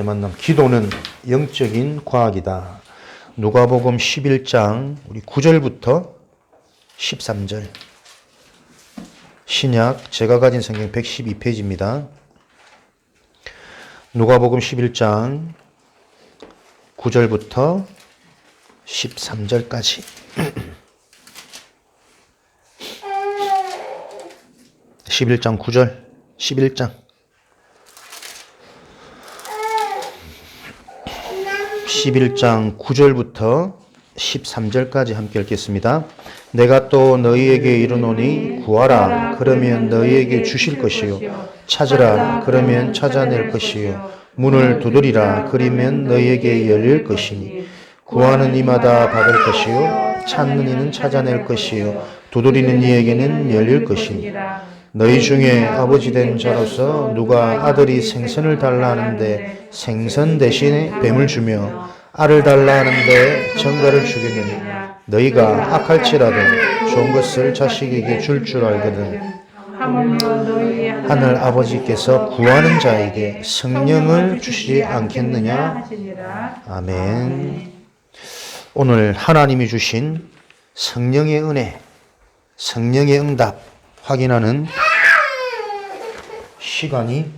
번째 만남, 기도는 영적인 과학이다. 누가복음 11장 우리 9절부터 13절. 신약 제가 가진 성경 112페이지입니다. 누가복음 11장 9절부터 13절까지. 11장 9절, 11장 9절부터 13절까지 함께 읽겠습니다. 내가 또 너희에게 이르노니 구하라 그러면 너희에게 주실 것이요 찾으라 그러면 찾아낼 것이요 문을 두드리라 그러면 너희에게 열릴 것이니 구하는 이마다 받을 것이요 찾는 이는 찾아낼 것이요 두드리는 이에게는 열릴 것이니 너희 중에 아버지 된 자로서 누가 아들이 생선을 달라 하는데 생선 대신에 뱀을 주며 알을 달라 하는데 정갈을 주겠느냐. 너희가 악할지라도 좋은 것을 자식에게 줄 줄 알거든. 하늘 아버지께서 구하는 자에게 성령을 주시지 않겠느냐. 아멘. 오늘 하나님이 주신 성령의 은혜, 성령의 응답 확인하는 시간이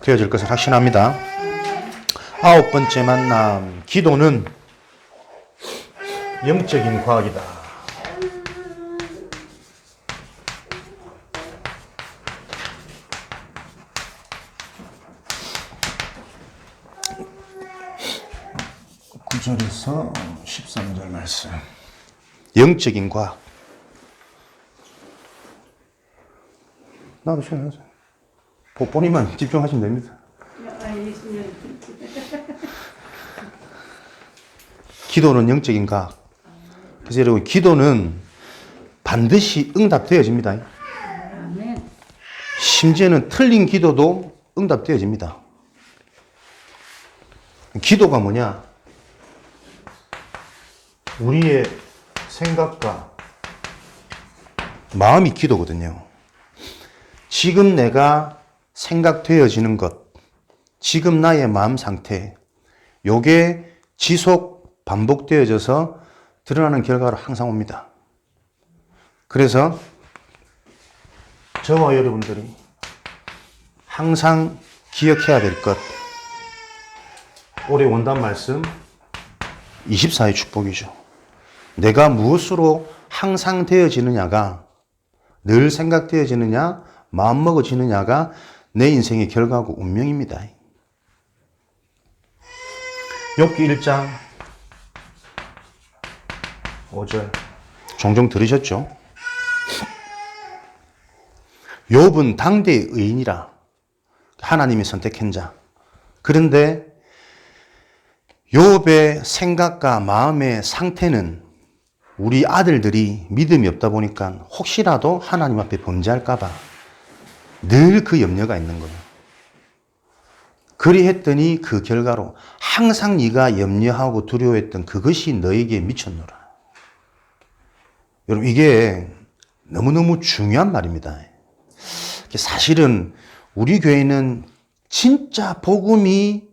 되어질 것을 확신합니다. 9번째 만남, 기도는 영적인 과학이다. (9절에서) 13절 말씀. 영적인 과학. 나도 시원하세요. 본인만 집중하시면 됩니다. 기도는 영적인 과학. 그래서 여러분, 기도는 반드시 응답되어집니다. 심지어는 틀린 기도도 응답되어집니다. 기도가 뭐냐? 우리의 생각과 마음이 기도거든요. 지금 내가 생각되어지는 것, 지금 나의 마음 상태, 요게 지속 반복되어져서 드러나는 결과로 항상 옵니다. 그래서 저와 여러분들이 항상 기억해야 될 것, 올해 원단 말씀 24의 축복이죠. 내가 무엇으로 항상 되어지느냐가, 늘 생각되어지느냐, 마음먹어지느냐가 내 인생의 결과고 운명입니다. 욥기 1장 5절 종종 들으셨죠? 욥은 당대의 의인이라, 하나님이 선택한 자. 그런데 욥의 생각과 마음의 상태는 우리 아들들이 믿음이 없다 보니까 혹시라도 하나님 앞에 범죄할까 봐 늘 그 염려가 있는 거예요. 그리했더니 그 결과로 항상 네가 염려하고 두려워했던 그것이 너에게 미쳤노라. 여러분, 이게 너무너무 중요한 말입니다. 사실은 우리 교회는 진짜 복음이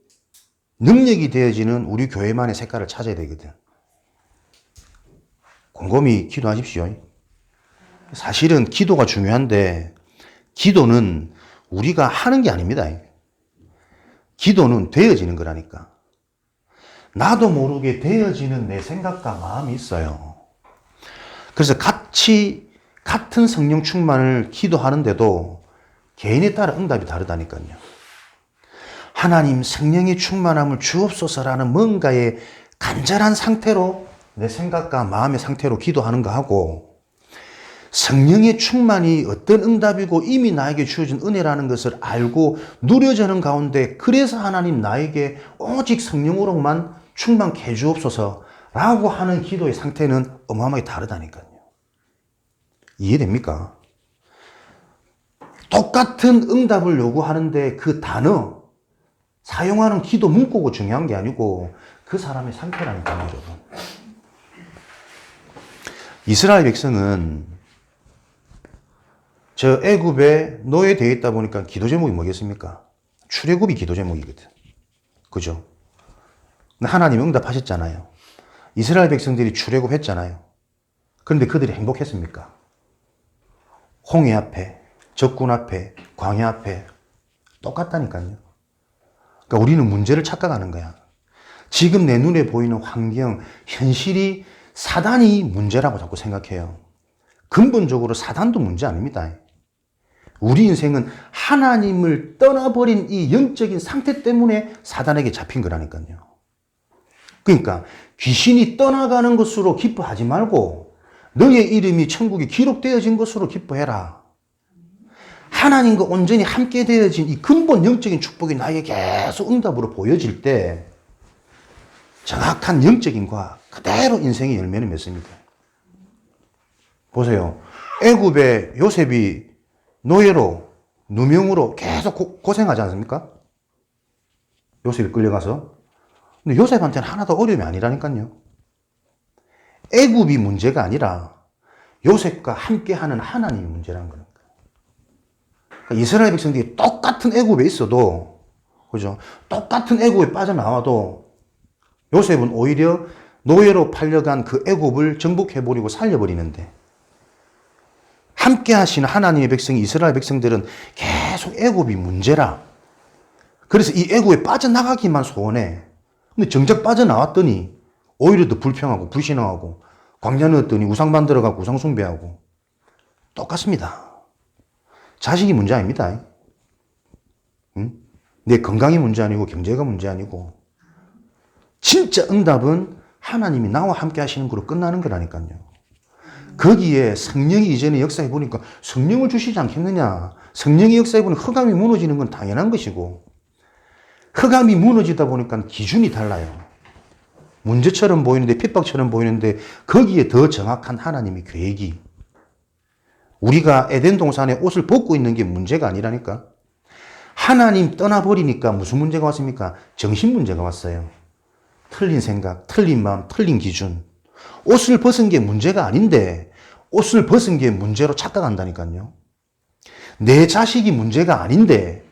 능력이 되어지는 우리 교회만의 색깔을 찾아야 되거든. 곰곰이 기도하십시오. 사실은 기도가 중요한데, 기도는 우리가 하는 게 아닙니다. 기도는 되어지는 거라니까. 나도 모르게 되어지는 내 생각과 마음이 있어요. 그래서 같은 성령 충만을 기도하는데도 개인에 따라 응답이 다르다니까요. 하나님 성령의 충만함을 주옵소서라는 뭔가의 간절한 상태로 내 생각과 마음의 상태로 기도하는 거하고, 성령의 충만이 어떤 응답이고 이미 나에게 주어진 은혜라는 것을 알고 누려지는 가운데, 그래서 하나님 나에게 오직 성령으로만 충만케 해주옵소서라고 하는 기도의 상태는 어마어마하게 다르다니까요. 이해됩니까? 똑같은 응답을 요구하는데 그 단어, 사용하는 기도 문구가 중요한 게 아니고 그 사람의 상태라니까요, 여러분. 이스라엘 백성은 저 애굽에 노예되어 있다 보니까 기도 제목이 뭐겠습니까? 출애굽이 기도 제목이거든. 그죠? 하나님 응답하셨잖아요. 이스라엘 백성들이 출애굽했잖아요. 그런데 그들이 행복했습니까? 홍해 앞에, 적군 앞에, 광야 앞에 똑같다니까요. 그러니까 우리는 문제를 착각하는 거야. 지금 내 눈에 보이는 환경, 현실이 사단이 문제라고 자꾸 생각해요. 근본적으로 사단도 문제 아닙니다. 우리 인생은 하나님을 떠나버린 이 영적인 상태 때문에 사단에게 잡힌 거라니까요. 그러니까 귀신이 떠나가는 것으로 기뻐하지 말고 너의 이름이 천국에 기록되어진 것으로 기뻐해라. 하나님과 온전히 함께 되어진 이 근본 영적인 축복이 나에게 계속 응답으로 보여질 때 정확한 영적인 과학, 그대로 인생의 열매를 맺습니다. 보세요. 애굽의 요셉이 노예로, 누명으로 계속 고생하지 않습니까? 요셉이 끌려가서. 근데 요셉한테는 하나도 어려움이 아니라니까요. 애굽이 문제가 아니라 요셉과 함께하는 하나님이 문제라는 거니까. 그러니까 이스라엘 백성들이 똑같은 애굽에 있어도, 그죠? 똑같은 애굽에 빠져나와도 요셉은 오히려 노예로 팔려간 그 애굽을 정복해버리고 살려버리는데, 함께 하시는 하나님의 백성이 이스라엘 백성들은 계속 애굽이 문제라. 그래서 이 애굽에 빠져나가기만 소원해. 근데 정작 빠져나왔더니 오히려 더 불평하고 불신앙하고 광야 넣었더니 우상 만들어가고 우상 숭배하고 똑같습니다. 자식이 문제 아닙니다. 응? 내 건강이 문제 아니고 경제가 문제 아니고 진짜 응답은 하나님이 나와 함께 하시는 거로 끝나는 거라니까요. 거기에 성령이 이전에 역사해 보니까 성령을 주시지 않겠느냐. 성령이 역사해 보니 흑암이 무너지는 건 당연한 것이고, 흑암이 무너지다 보니까 기준이 달라요. 문제처럼 보이는데, 핍박처럼 보이는데 거기에 더 정확한 하나님의 계획이, 우리가 에덴 동산에 옷을 벗고 있는 게 문제가 아니라니까. 하나님 떠나버리니까 무슨 문제가 왔습니까? 정신 문제가 왔어요. 틀린 생각, 틀린 마음, 틀린 기준. 옷을 벗은 게 문제가 아닌데 옷을 벗은 게 문제로 착각한다니까요. 내 자식이 문제가 아닌데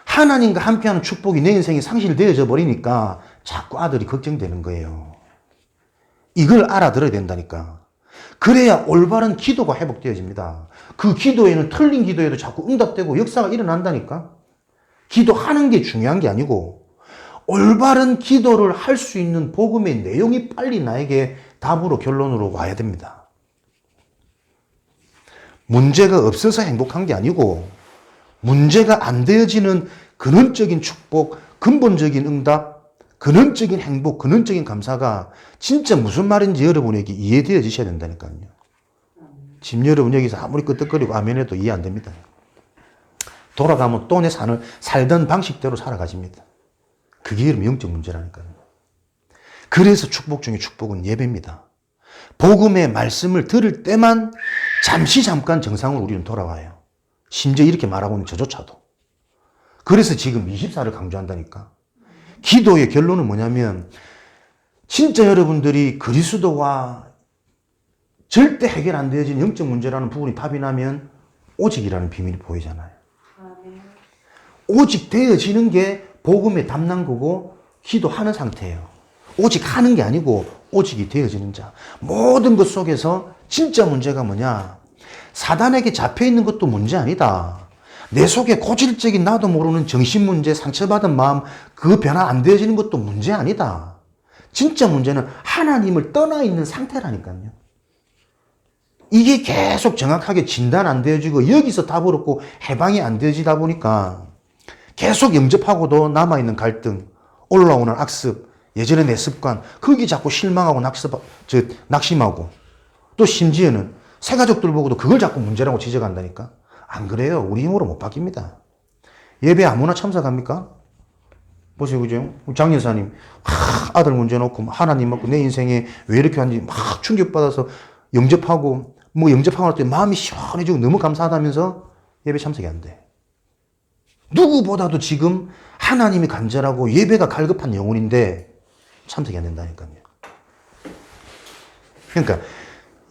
하나님과 함께하는 축복이 내 인생에 상실되어져 버리니까 자꾸 아들이 걱정되는 거예요. 이걸 알아들어야 된다니까. 그래야 올바른 기도가 회복되어집니다. 그 기도에는 틀린 기도에도 자꾸 응답되고 역사가 일어난다니까. 기도하는 게 중요한 게 아니고 올바른 기도를 할 수 있는 복음의 내용이 빨리 나에게 답으로 결론으로 와야 됩니다. 문제가 없어서 행복한 게 아니고 문제가 안 되어지는 근원적인 축복, 근본적인 응답, 근원적인 행복, 근원적인 감사가 진짜 무슨 말인지 여러분에게 이해되어지셔야 된다니까요. 지금 여러분 여기서 아무리 끄떡거리고 아멘해도 이해 안 됩니다. 돌아가면 또 내 살던 방식대로 살아가십니다. 그게 여러분 영적 문제라니까요. 그래서 축복 중에 축복은 예배입니다. 복음의 말씀을 들을 때만 잠깐 정상으로 우리는 돌아와요. 심지어 이렇게 말하고 있는 저조차도. 그래서 지금 24를 강조한다니까. 기도의 결론은 뭐냐면 진짜 여러분들이 그리스도와 절대 해결 안 되어진 영적 문제라는 부분이 답이 나면 오직이라는 비밀이 보이잖아요. 오직 되어지는 게 복음의 답난 거고 기도하는 상태예요. 오직 하는 게 아니고 오직이 되어지는 자. 모든 것 속에서 진짜 문제가 뭐냐? 사단에게 잡혀있는 것도 문제 아니다. 내 속에 고질적인 나도 모르는 정신 문제, 상처받은 마음, 그 변화 안 되어지는 것도 문제 아니다. 진짜 문제는 하나님을 떠나 있는 상태라니까요. 이게 계속 정확하게 진단 안 되어지고 여기서 답을 얻고 해방이 안 되어지다 보니까 계속 영접하고도 남아있는 갈등, 올라오는 악습, 예전의 내 습관, 거기 자꾸 실망하고 낙심하고 또 심지어는 새 가족들 보고도 그걸 자꾸 문제라고 지적한다니까. 안 그래요. 우리 힘으로 못 바뀝니다. 예배 아무나 참석합니까? 보세요, 그죠? 장 여사님, 아들 문제 놓고 하나님 맞고 내 인생에 왜 이렇게 하는지 막 충격받아서 영접하고 영접하고 날 때 마음이 시원해지고 너무 감사하다면서 예배 참석이 안 돼. 누구보다도 지금 하나님이 간절하고 예배가 갈급한 영혼인데 참석이 안 된다니까요. 그러니까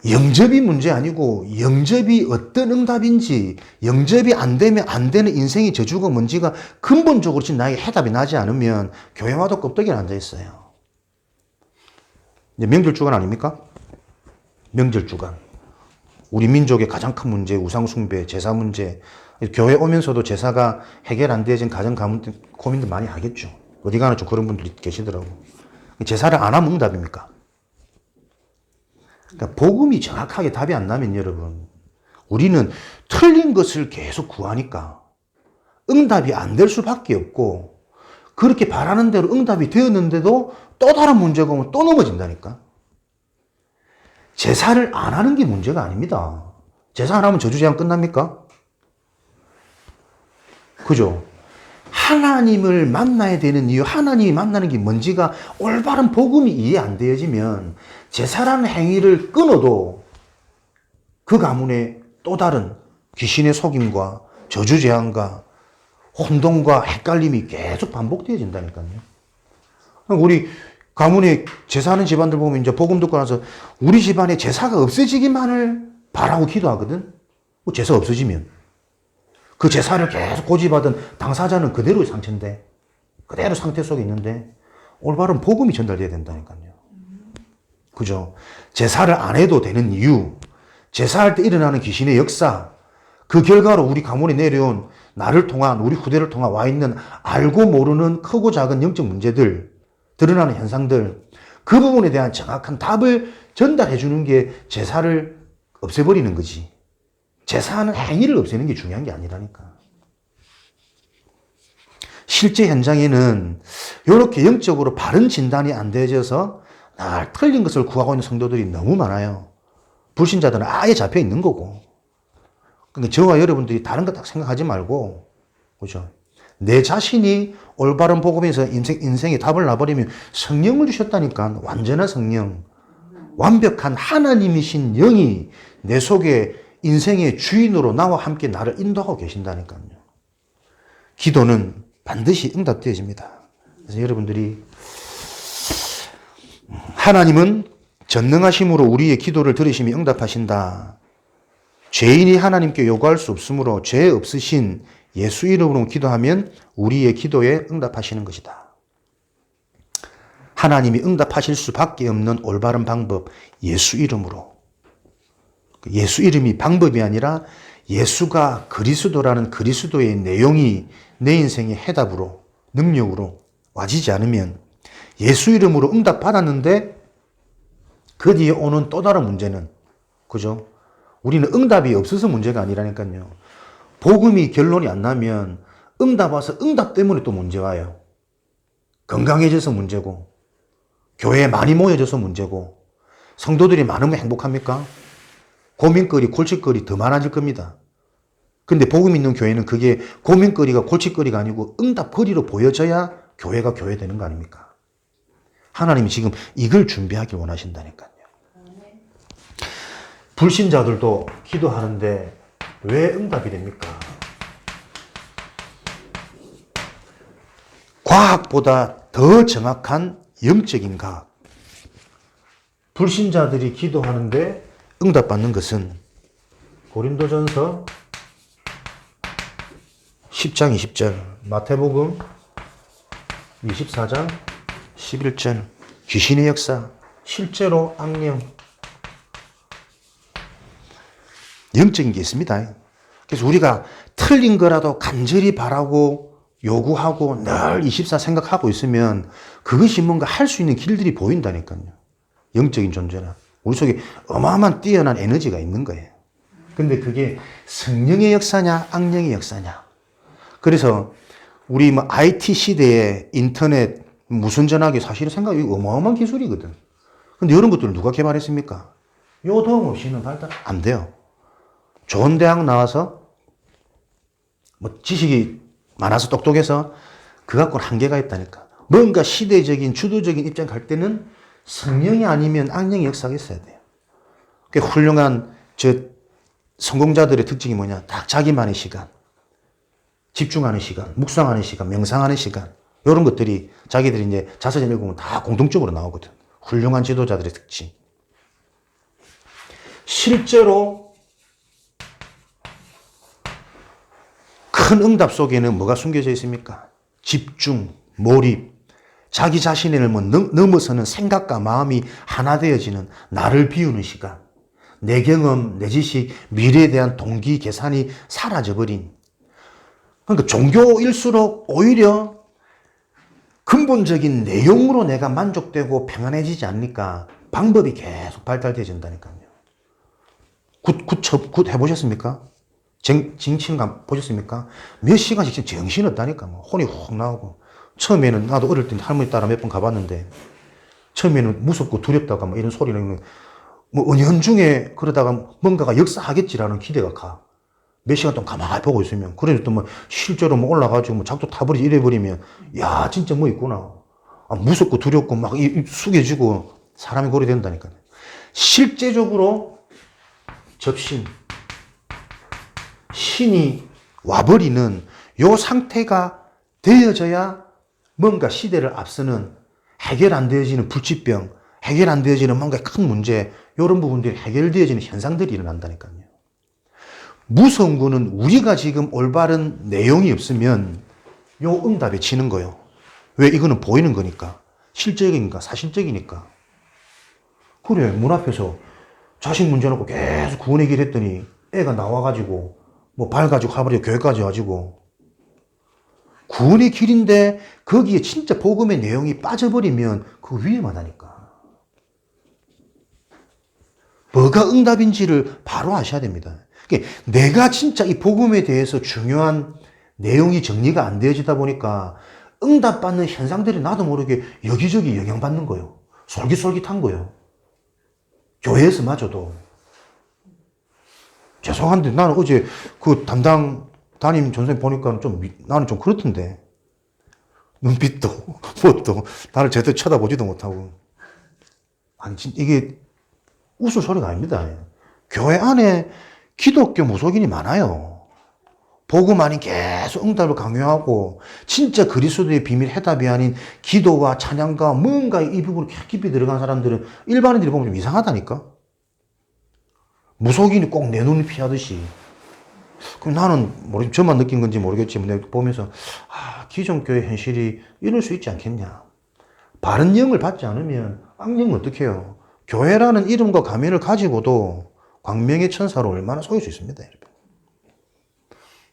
영접이 문제 아니고 영접이 어떤 응답인지, 영접이 안 되면 안 되는 인생의 저주가 뭔지가 근본적으로 지금 나에게 해답이 나지 않으면 교회 와도 껍데기에 앉아 있어요. 이제 명절 주간 아닙니까? 명절 주간. 우리 민족의 가장 큰 문제, 우상숭배, 제사 문제. 교회 오면서도 제사가 해결 안 되어진 가정 고민들 많이 하겠죠. 어디 가나 좀 그런 분들이 계시더라고. 제사를 안 하면 응답입니까? 그러니까 복음이 정확하게 답이 안 나면 여러분, 우리는 틀린 것을 계속 구하니까 응답이 안 될 수밖에 없고, 그렇게 바라는 대로 응답이 되었는데도 또 다른 문제가 오면 또 넘어진다니까. 제사를 안 하는 게 문제가 아닙니다. 제사 안 하면 저주제한 끝납니까? 그죠? 하나님을 만나야 되는 이유, 하나님이 만나는 게 뭔지가 올바른 복음이 이해 안 되어지면 제사라는 행위를 끊어도 그 가문에 또 다른 귀신의 속임과 저주제한과 혼동과 헷갈림이 계속 반복되어진다니까요. 우리 가문에 제사하는 집안들 보면 이제 복음 듣고 나서 우리 집안에 제사가 없어지기만을 바라고 기도하거든. 제사 없어지면 그 제사를 계속 고집하던 당사자는 그대로의 상태인데, 그대로 상태 속에 있는데 올바른 복음이 전달돼야 된다니까요. 그죠? 제사를 안 해도 되는 이유, 제사할 때 일어나는 귀신의 역사, 그 결과로 우리 가문에 내려온 나를 통한, 우리 후대를 통한 와 있는 알고 모르는 크고 작은 영적 문제들, 드러나는 현상들, 그 부분에 대한 정확한 답을 전달해 주는 게 제사를 없애버리는 거지. 제사하는 행위를 없애는 게 중요한 게 아니라니까. 실제 현장에는 이렇게 영적으로 바른 진단이 안 되어져서 날 틀린 것을 구하고 있는 성도들이 너무 많아요. 불신자들은 아예 잡혀 있는 거고. 그러니까 저와 여러분들이 다른 거 딱 생각하지 말고, 그죠? 내 자신이 올바른 복음에서 인생의 답을 놔버리면 성령을 주셨다니까. 완전한 성령, 완벽한 하나님이신 영이 내 속에 인생의 주인으로 나와 함께 나를 인도하고 계신다니까요. 기도는 반드시 응답되어집니다. 그래서 여러분들이, 하나님은 전능하심으로 우리의 기도를 들으시며 응답하신다. 죄인이 하나님께 요구할 수 없으므로 죄 없으신 예수 이름으로 기도하면 우리의 기도에 응답하시는 것이다. 하나님이 응답하실 수밖에 없는 올바른 방법, 예수 이름으로. 예수 이름이 방법이 아니라 예수가 그리스도라는 그리스도의 내용이 내 인생의 해답으로, 능력으로 와지지 않으면, 예수 이름으로 응답 받았는데 그 뒤에 오는 또 다른 문제는, 그죠? 우리는 응답이 없어서 문제가 아니라니까요. 복음이 결론이 안 나면 응답 와서 응답 때문에 또 문제 와요. 건강해져서 문제고, 교회에 많이 모여져서 문제고, 성도들이 많으면 행복합니까? 고민거리, 골칫거리 더 많아질 겁니다. 근데 복음 있는 교회는 그게 고민거리가 골칫거리가 아니고 응답거리로 보여져야 교회가 교회 되는 거 아닙니까? 하나님이 지금 이걸 준비하길 원하신다니까요. 불신자들도 기도하는데 왜 응답이 됩니까? 과학보다 더 정확한 영적인 과학. 불신자들이 기도하는데 응답받는 것은 고린도전서 10장 20절, 마태복음 24장 11절, 귀신의 역사, 실제로 악령, 영적인 게 있습니다. 그래서 우리가 틀린 거라도 간절히 바라고 요구하고 늘 24 생각하고 있으면 그것이 뭔가 할 수 있는 길들이 보인다니까요. 영적인 존재는. 우리 속에 어마어마한 뛰어난 에너지가 있는 거예요. 근데 그게 성령의 역사냐, 악령의 역사냐. 그래서 우리 뭐 IT 시대에 인터넷, 무선 전화기 사실은 생각이 어마어마한 기술이거든. 근데 이런 것들을 누가 개발했습니까? 요 도움 없이는 발달 안 돼요. 좋은 대학 나와서 뭐 지식이 많아서 똑똑해서 그 갖고는 한계가 있다니까. 뭔가 시대적인 주도적인 입장 갈 때는 성령이 아니면 악령의 역사가 있어야 돼요. 그 훌륭한 성공자들의 특징이 뭐냐? 딱 자기만의 시간, 집중하는 시간, 묵상하는 시간, 명상하는 시간, 이런 것들이 자기들이 이제 자서전 읽으면 다 공통적으로 나오거든. 훌륭한 지도자들의 특징. 실제로 큰 응답 속에는 뭐가 숨겨져 있습니까? 집중, 몰입, 자기 자신을 넘어서는 생각과 마음이 하나 되어지는, 나를 비우는 시간, 내 경험, 내 지식, 미래에 대한 동기, 계산이 사라져버린. 그러니까 종교일수록 오히려 근본적인 내용으로 내가 만족되고 평안해지지 않으니까 방법이 계속 발달되어진다니까요. 굿 해보셨습니까? 징침감 보셨습니까? 몇 시간씩 진짜 정신없다니까. 뭐 혼이 훅 나오고. 처음에는 나도 어릴 때 할머니 따라 몇 번 가봤는데, 처음에는 무섭고 두렵다가 뭐 이런 소리는 뭐 은연중에 그러다가 뭔가가 역사하겠지라는 기대가 가. 몇 시간 동안 가만히 보고 있으면. 그래도 또 뭐 실제로 뭐 올라가지고 뭐 작두 타버리지 이래버리면, 야, 진짜 뭐 있구나. 아, 무섭고 두렵고 막 숙여지고 사람이 그래 된다니까요. 실제적으로 접신, 신이 와버리는 요 상태가 되어져야 뭔가 시대를 앞서는, 해결 안 되어지는 불치병, 해결 안 되어지는 뭔가 큰 문제, 이런 부분들이 해결되어지는 현상들이 일어난다니까요. 무서운 거는 우리가 지금 올바른 내용이 없으면 요 응답에 치는 거예요. 왜? 이거는 보이는 거니까. 실적이니까, 사실적이니까. 그래, 문 앞에서 자식 문제 놓고 계속 구원의 길 했더니 애가 나와가지고 뭐 발 가지고 가버려 교회까지 와가지고 구원의 길인데 거기에 진짜 복음의 내용이 빠져버리면 그거 위험하다니까. 뭐가 응답인지를 바로 아셔야 됩니다. 그러니까 내가 진짜 이 복음에 대해서 중요한 내용이 정리가 안 되어지다 보니까 응답받는 현상들이 나도 모르게 여기저기 영향받는 거예요. 솔깃솔깃한 거예요. 교회에서마저도. 죄송한데 나는 어제 그 담당 담임 전생 보니까 나는 좀 그렇던데. 눈빛도, 뭣도, 나를 제대로 쳐다보지도 못하고. 아니, 이게 웃을 소리가 아닙니다. 교회 안에 기독교 무속인이 많아요. 복음 아닌 계속 응답을 강요하고, 진짜 그리스도의 비밀 해답이 아닌 기도와 찬양과 뭔가 이 부분을 깊이 들어간 사람들은 일반인들이 보면 좀 이상하다니까? 무속인이 꼭 내 눈을 피하듯이. 그럼 나는 저만 느낀 건지 모르겠지만 내가 보면서 기존 교회 현실이 이럴 수 있지 않겠냐. 바른 영을 받지 않으면 악령은 어떻게 해요? 교회라는 이름과 가면을 가지고도 광명의 천사로 얼마나 속일 수 있습니다. 여러분.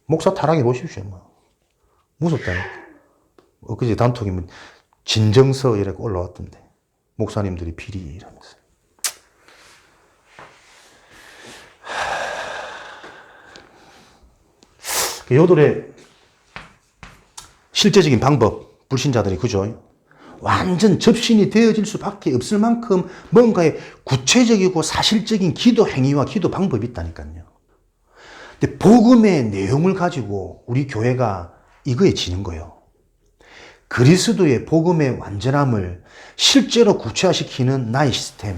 목사 타락해 보십시오. 뭐. 무섭다니까. 그제 단톡이 진정서 이렇게 올라왔던데. 목사님들이 비리 이러면서. 요들의 실제적인 방법, 불신자들이 그죠? 완전 접신이 되어질 수밖에 없을 만큼 뭔가의 구체적이고 사실적인 기도 행위와 기도 방법이 있다니까요. 근데 복음의 내용을 가지고 우리 교회가 이거에 지는 거예요. 그리스도의 복음의 완전함을 실제로 구체화시키는 나의 시스템,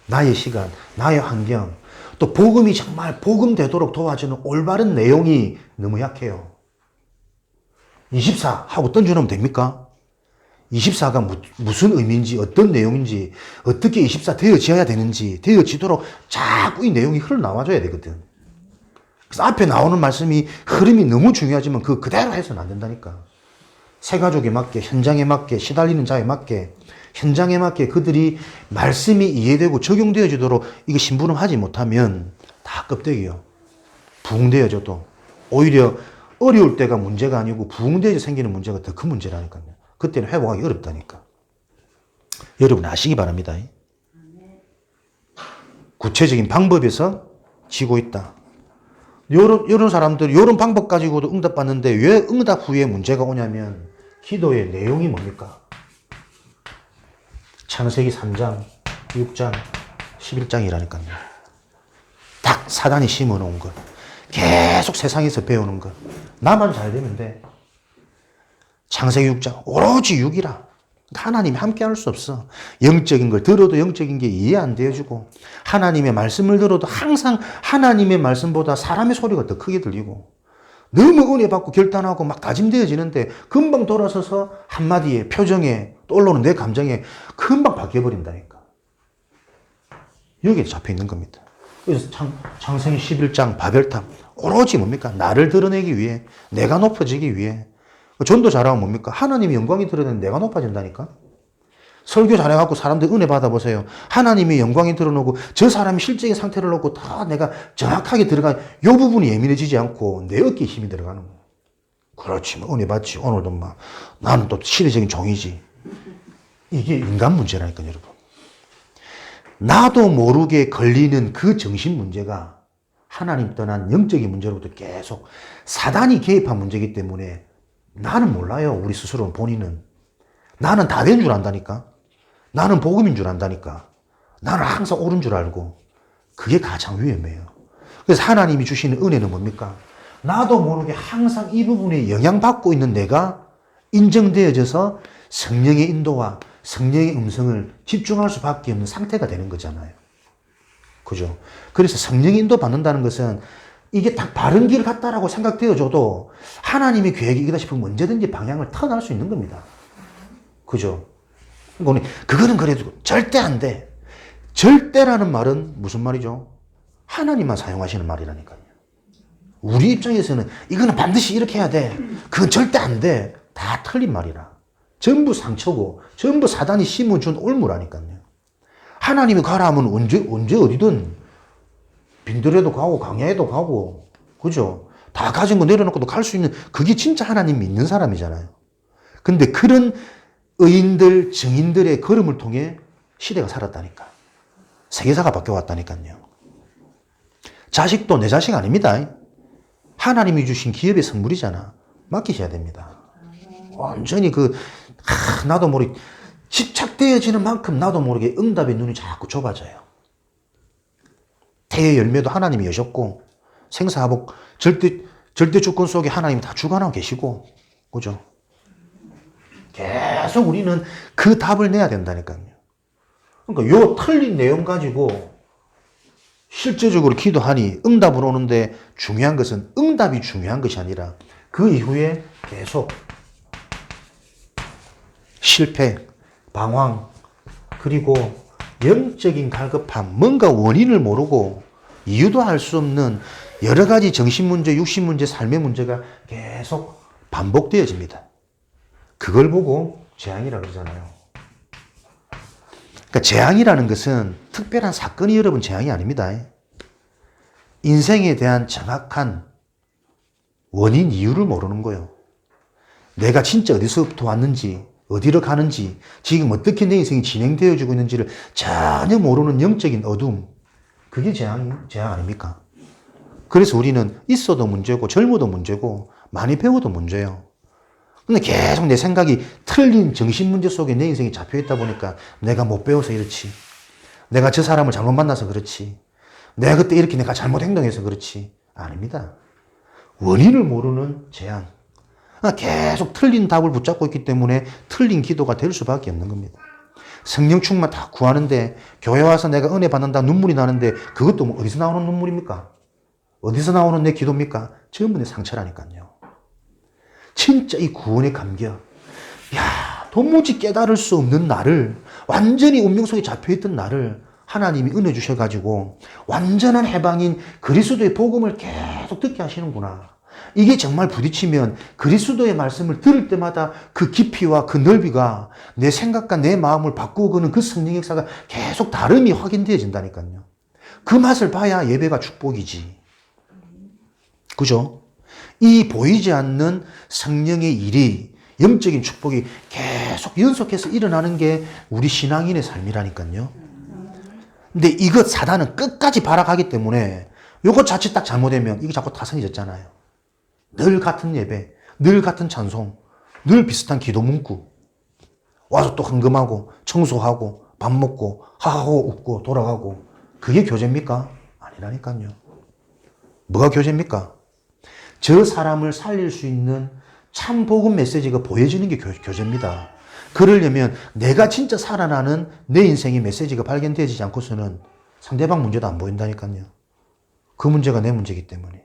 나의 시간, 나의 환경, 또 복음이 정말 복음 되도록 도와주는 올바른 내용이 너무 약해요. 24 하고 던져놓으면 됩니까? 24가 무슨 의미인지, 어떤 내용인지, 어떻게 24 되어져야 되는지, 되어지도록 자꾸 이 내용이 흘러나와줘야 되거든. 그래서 앞에 나오는 말씀이 흐름이 너무 중요하지만 그대로 해서는 안 된다니까. 새가족에 맞게, 현장에 맞게, 시달리는 자에 맞게, 현장에 맞게 그들이 말씀이 이해되고 적용되어지도록 이거 심부름하지 못하면 다 껍데기요. 부흥되어져도 오히려 어려울 때가 문제가 아니고 부흥되어져 생기는 문제가 더 큰 문제라니까요. 그때는 회복하기 어렵다니까. 여러분 아시기 바랍니다. 구체적인 방법에서 지고 있다. 요런 사람들, 요런 방법 가지고도 응답받는데 왜 응답 후에 문제가 오냐면 기도의 내용이 뭡니까? 창세기 3장, 6장, 11장이라니까요. 딱 사단이 심어놓은 것. 계속 세상에서 배우는 것. 나만 잘 되면 돼. 창세기 6장, 오로지 6이라. 하나님이 함께 할 수 없어. 영적인 걸 들어도 영적인 게 이해 안 되어주고, 하나님의 말씀을 들어도 항상 하나님의 말씀보다 사람의 소리가 더 크게 들리고, 너무 은혜 받고 결단하고 막 다짐되어지는데 금방 돌아서서 한마디에, 표정에, 떠올라오는 내 감정에 금방 바뀌어버린다니까. 여기에 잡혀 있는 겁니다. 그래서 창세기 11장 바벨탑 오로지 뭡니까? 나를 드러내기 위해, 내가 높아지기 위해. 전도 잘하면 뭡니까? 하나님이 영광이 드러내는 내가 높아진다니까? 설교 잘해갖고 사람들 은혜 받아보세요. 하나님이 영광이 드러나고 저 사람이 실제의 상태를 놓고 다 내가 정확하게 들어간 이 부분이 예민해지지 않고 내 어깨에 힘이 들어가는 거예요. 그렇지, 뭐 은혜 받지. 오늘도 막 나는 또 시대적인 종이지. 이게 인간 문제라니까요, 여러분. 나도 모르게 걸리는 그 정신 문제가 하나님 떠난 영적인 문제로부터 계속 사단이 개입한 문제이기 때문에 나는 몰라요. 우리 스스로는 본인은. 나는 다 된 줄 안다니까. 나는 복음인 줄 안다니까. 나는 항상 옳은 줄 알고. 그게 가장 위험해요. 그래서 하나님이 주시는 은혜는 뭡니까? 나도 모르게 항상 이 부분에 영향받고 있는 내가 인정되어져서 성령의 인도와 성령의 음성을 집중할 수밖에 없는 상태가 되는 거잖아요. 그죠? 그래서 성령의 인도 받는다는 것은 이게 딱 바른 길 같다라고 생각되어져도 하나님의 계획이 이다 싶으면 언제든지 방향을 턴할 수 있는 겁니다. 그죠? 그거는 그래도 절대 안 돼. 절대라는 말은 무슨 말이죠? 하나님만 사용하시는 말이라니까요. 우리 입장에서는 이거는 반드시 이렇게 해야 돼. 그건 절대 안 돼. 다 틀린 말이라. 전부 상처고 전부 사단이 심어준 올무라니까요. 하나님이 가라 하면 언제 어디든 빈들에도 가고 강야에도 가고 그죠? 다 가진 거 내려놓고도 갈 수 있는 그게 진짜 하나님 믿는 사람이잖아요. 근데 그런 의인들, 증인들의 걸음을 통해 시대가 살았다니까. 세계사가 바뀌어왔다니까요. 자식도 내 자식 아닙니다. 하나님이 주신 기업의 선물이잖아. 맡기셔야 됩니다. 완전히 나도 모르게 집착되어지는 만큼 나도 모르게 응답의 눈이 자꾸 좁아져요. 태의 열매도 하나님이 여셨고 생사화복 절대 주권 속에 하나님이 다 주관하고 계시고 그죠? 계속 우리는 그 답을 내야 된다니까요. 그러니까 요 틀린 내용 가지고 실제적으로 기도하니 응답을 오는데 중요한 것은 응답이 중요한 것이 아니라 그 이후에 계속 실패, 방황, 그리고 영적인 갈급함, 뭔가 원인을 모르고 이유도 알 수 없는 여러 가지 정신 문제, 육신 문제, 삶의 문제가 계속 반복되어집니다. 그걸 보고 재앙이라고 그러잖아요. 그러니까 재앙이라는 것은 특별한 사건이 여러분 재앙이 아닙니다. 인생에 대한 정확한 원인, 이유를 모르는 거예요. 내가 진짜 어디서부터 왔는지, 어디로 가는지, 지금 어떻게 내 인생이 진행되어지고 있는지를 전혀 모르는 영적인 어둠. 그게 재앙 아닙니까? 그래서 우리는 있어도 문제고, 젊어도 문제고, 많이 배워도 문제예요. 근데 계속 내 생각이 틀린 정신 문제 속에 내 인생이 잡혀있다 보니까 내가 못 배워서 이렇지. 내가 저 사람을 잘못 만나서 그렇지. 내가 그때 이렇게 내가 잘못 행동해서 그렇지. 아닙니다. 원인을 모르는 재앙. 계속 틀린 답을 붙잡고 있기 때문에 틀린 기도가 될 수밖에 없는 겁니다. 성령 충만 다 구하는데 교회 와서 내가 은혜 받는다 눈물이 나는데 그것도 뭐 어디서 나오는 눈물입니까? 어디서 나오는 내 기도입니까? 전부 내 상처라니까요. 진짜 이 구원의 감격. 도무지 깨달을 수 없는 나를 완전히 운명 속에 잡혀있던 나를 하나님이 은혜 주셔가지고 완전한 해방인 그리스도의 복음을 계속 듣게 하시는구나. 이게 정말 부딪히면 그리스도의 말씀을 들을 때마다 그 깊이와 그 넓이가 내 생각과 내 마음을 바꾸고는 그 성령 역사가 계속 다름이 확인되어진다니까요. 그 맛을 봐야 예배가 축복이지. 그죠? 이 보이지 않는 성령의 일이 영적인 축복이 계속 연속해서 일어나는 게 우리 신앙인의 삶이라니까요. 근데 이것 사단은 끝까지 발악하기 때문에 이것 자칫 딱 잘못되면 이게 자꾸 타성해졌잖아요. 늘 같은 예배, 늘 같은 찬송, 늘 비슷한 기도 문구. 와서 또 헌금하고 청소하고 밥 먹고 하하호 웃고 돌아가고. 그게 교제입니까? 아니라니까요. 뭐가 교제입니까? 저 사람을 살릴 수 있는 참 복음 메시지가 보여지는 게 교제입니다. 그러려면 내가 진짜 살아나는 내 인생의 메시지가 발견되지 않고서는 상대방 문제도 안 보인다니까요. 그 문제가 내 문제이기 때문에.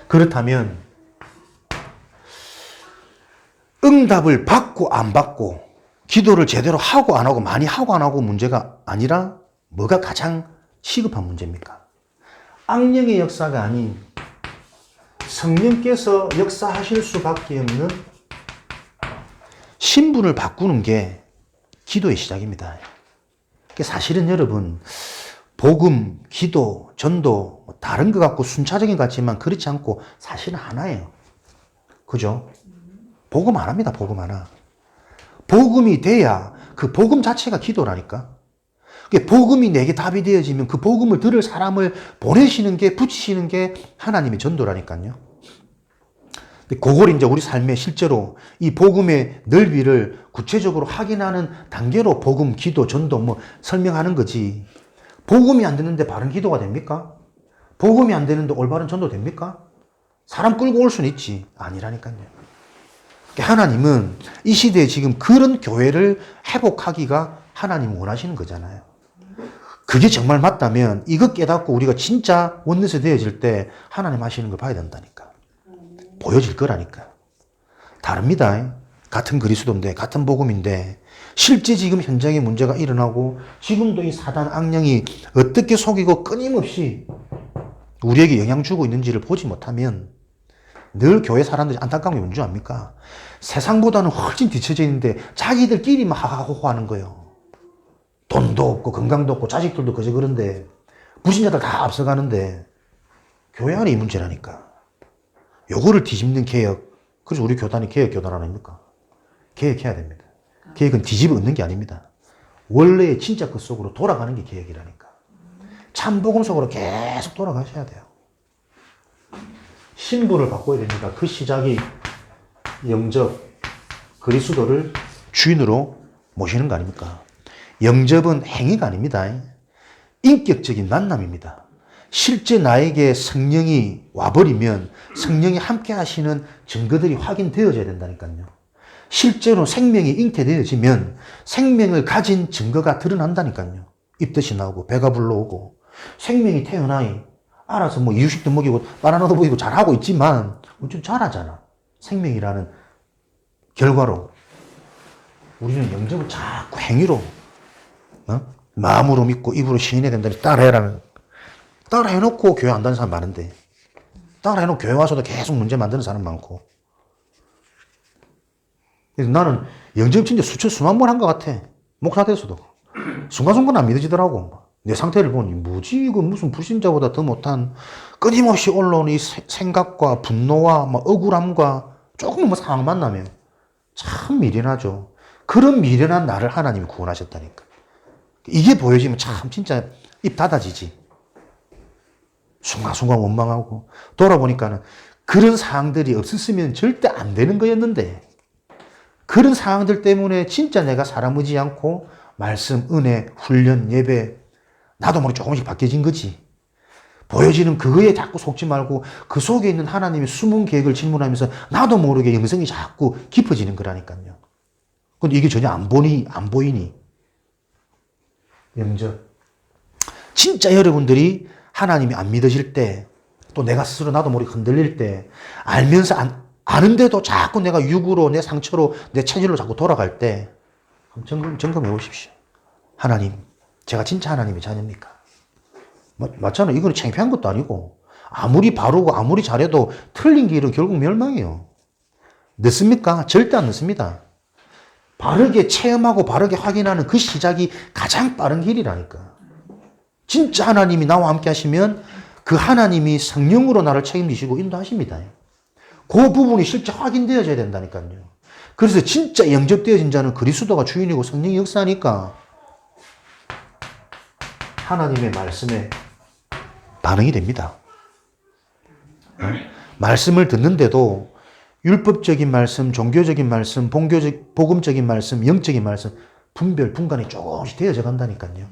그렇다면 응답을 받고 안 받고 기도를 제대로 하고 안 하고 많이 하고 안 하고 문제가 아니라 뭐가 가장 시급한 문제입니까? 악령의 역사가 아닌 성령께서 역사하실 수밖에 없는 신분을 바꾸는 게 기도의 시작입니다. 사실은 여러분, 복음, 기도, 전도 다른 것 같고 순차적인 것 같지만 그렇지 않고 사실은 하나예요. 그죠? 복음 하나입니다. 복음 하나. 복음이 돼야 그 복음 자체가 기도라니까. 복음이 내게 답이 되어지면 그 복음을 들을 사람을 보내시는 게, 붙이시는 게 하나님의 전도라니까요. 그걸 이제 우리 삶에 실제로 이 복음의 넓이를 구체적으로 확인하는 단계로 복음, 기도, 전도 뭐 설명하는 거지. 복음이 안 되는데 바른 기도가 됩니까? 복음이 안 되는데 올바른 전도 됩니까? 사람 끌고 올 수는 있지. 아니라니까요. 하나님은 이 시대에 지금 그런 교회를 회복하기가 하나님 원하시는 거잖아요. 그게 정말 맞다면 이거 깨닫고 우리가 진짜 원내스 되어질 때 하나님 하시는 걸 봐야 된다니까. 보여질 거라니까. 다릅니다. 같은 그리스도인데, 같은 복음인데, 실제 지금 현장에 문제가 일어나고, 지금도 이 사단 악령이 어떻게 속이고 끊임없이 우리에게 영향 주고 있는지를 보지 못하면 늘 교회 사람들이 안타까운 게 뭔지 압니까? 세상보다는 훨씬 뒤처져 있는데 자기들끼리만 하하호호 하는 거예요. 돈도 없고 건강도 없고 자식들도 그저 그런데 불신자들 다 앞서가는데 교회 안에 이 문제라니까. 요거를 뒤집는 개혁. 그래서 우리 교단이 개혁교단 아닙니까? 개혁해야 됩니다. 개혁은 뒤집어 엎는 게 아닙니다. 원래의 진짜 것 속으로 돌아가는 게 개혁이라니까. 참복음 속으로 계속 돌아가셔야 돼요. 신분을 바꿔야 됩니다. 그 시작이 영접, 그리스도를 주인으로 모시는 거 아닙니까? 영접은 행위가 아닙니다. 인격적인 만남입니다. 실제 나에게 성령이 와버리면 성령이 함께 하시는 증거들이 확인되어져야 된다니까요. 실제로 생명이 잉태되어지면 생명을 가진 증거가 드러난다니까요. 입덧이 나오고 배가 불러오고 생명이 태어나이 알아서 뭐 이유식도 먹이고 바나나도 먹이고 잘하고 있지만 좀 잘하잖아. 생명이라는 결과로 우리는 영접을 자꾸 행위로 마음으로 믿고 입으로 시인해야 된다니 따라해라는. 따라해놓고 교회 안 다니는 사람 많은데 따라해놓고 교회 와서도 계속 문제 만드는 사람 많고. 그래서 나는 영접 진짜 수만 번 한 것 같아. 목사 돼서도 순간순간 안 믿어지더라고. 내 상태를 보니 뭐지 이거 무슨 불신자보다 더 못한 끊임없이 올라오는 이 생각과 분노와 막 억울함과 조금 뭐 상황 만나면 참 미련하죠. 그런 미련한 나를 하나님이 구원하셨다니까. 이게 보여지면 참 진짜 입 닫아지지. 순간순간 원망하고 돌아보니까는 그런 상황들이 없었으면 절대 안 되는 거였는데 그런 상황들 때문에 진짜 내가 사람 의지 않고 말씀, 은혜, 훈련, 예배 나도 모르게 조금씩 바뀌어진 거지. 보여지는 그거에 자꾸 속지 말고 그 속에 있는 하나님의 숨은 계획을 질문하면서 나도 모르게 영성이 자꾸 깊어지는 거라니까요. 근데 이게 전혀 안 보이니? 영접. 진짜 여러분들이 하나님이 안 믿어질 때, 또 내가 스스로 나도 모르게 흔들릴 때, 알면서 아는데도 자꾸 내가 육으로, 내 상처로, 내 체질로 자꾸 돌아갈 때, 점검해 보십시오. 하나님, 제가 진짜 하나님의 자녀입니까? 맞잖아요. 이거는 창피한 것도 아니고, 아무리 바르고 아무리 잘해도 틀린 길은 결국 멸망이에요. 늦습니까? 절대 안 늦습니다. 바르게 체험하고 바르게 확인하는 그 시작이 가장 빠른 길이라니까. 진짜 하나님이 나와 함께 하시면 그 하나님이 성령으로 나를 책임지시고 인도하십니다. 그 부분이 실제 확인되어져야 된다니까요. 그래서 진짜 영접되어진 자는 그리스도가 주인이고 성령이 역사하니까 하나님의 말씀에 반응이 됩니다. 말씀을 듣는데도 율법적인 말씀, 종교적인 말씀, 복음적인 말씀, 영적인 말씀 분간이 조금씩 되어져 간다니까요.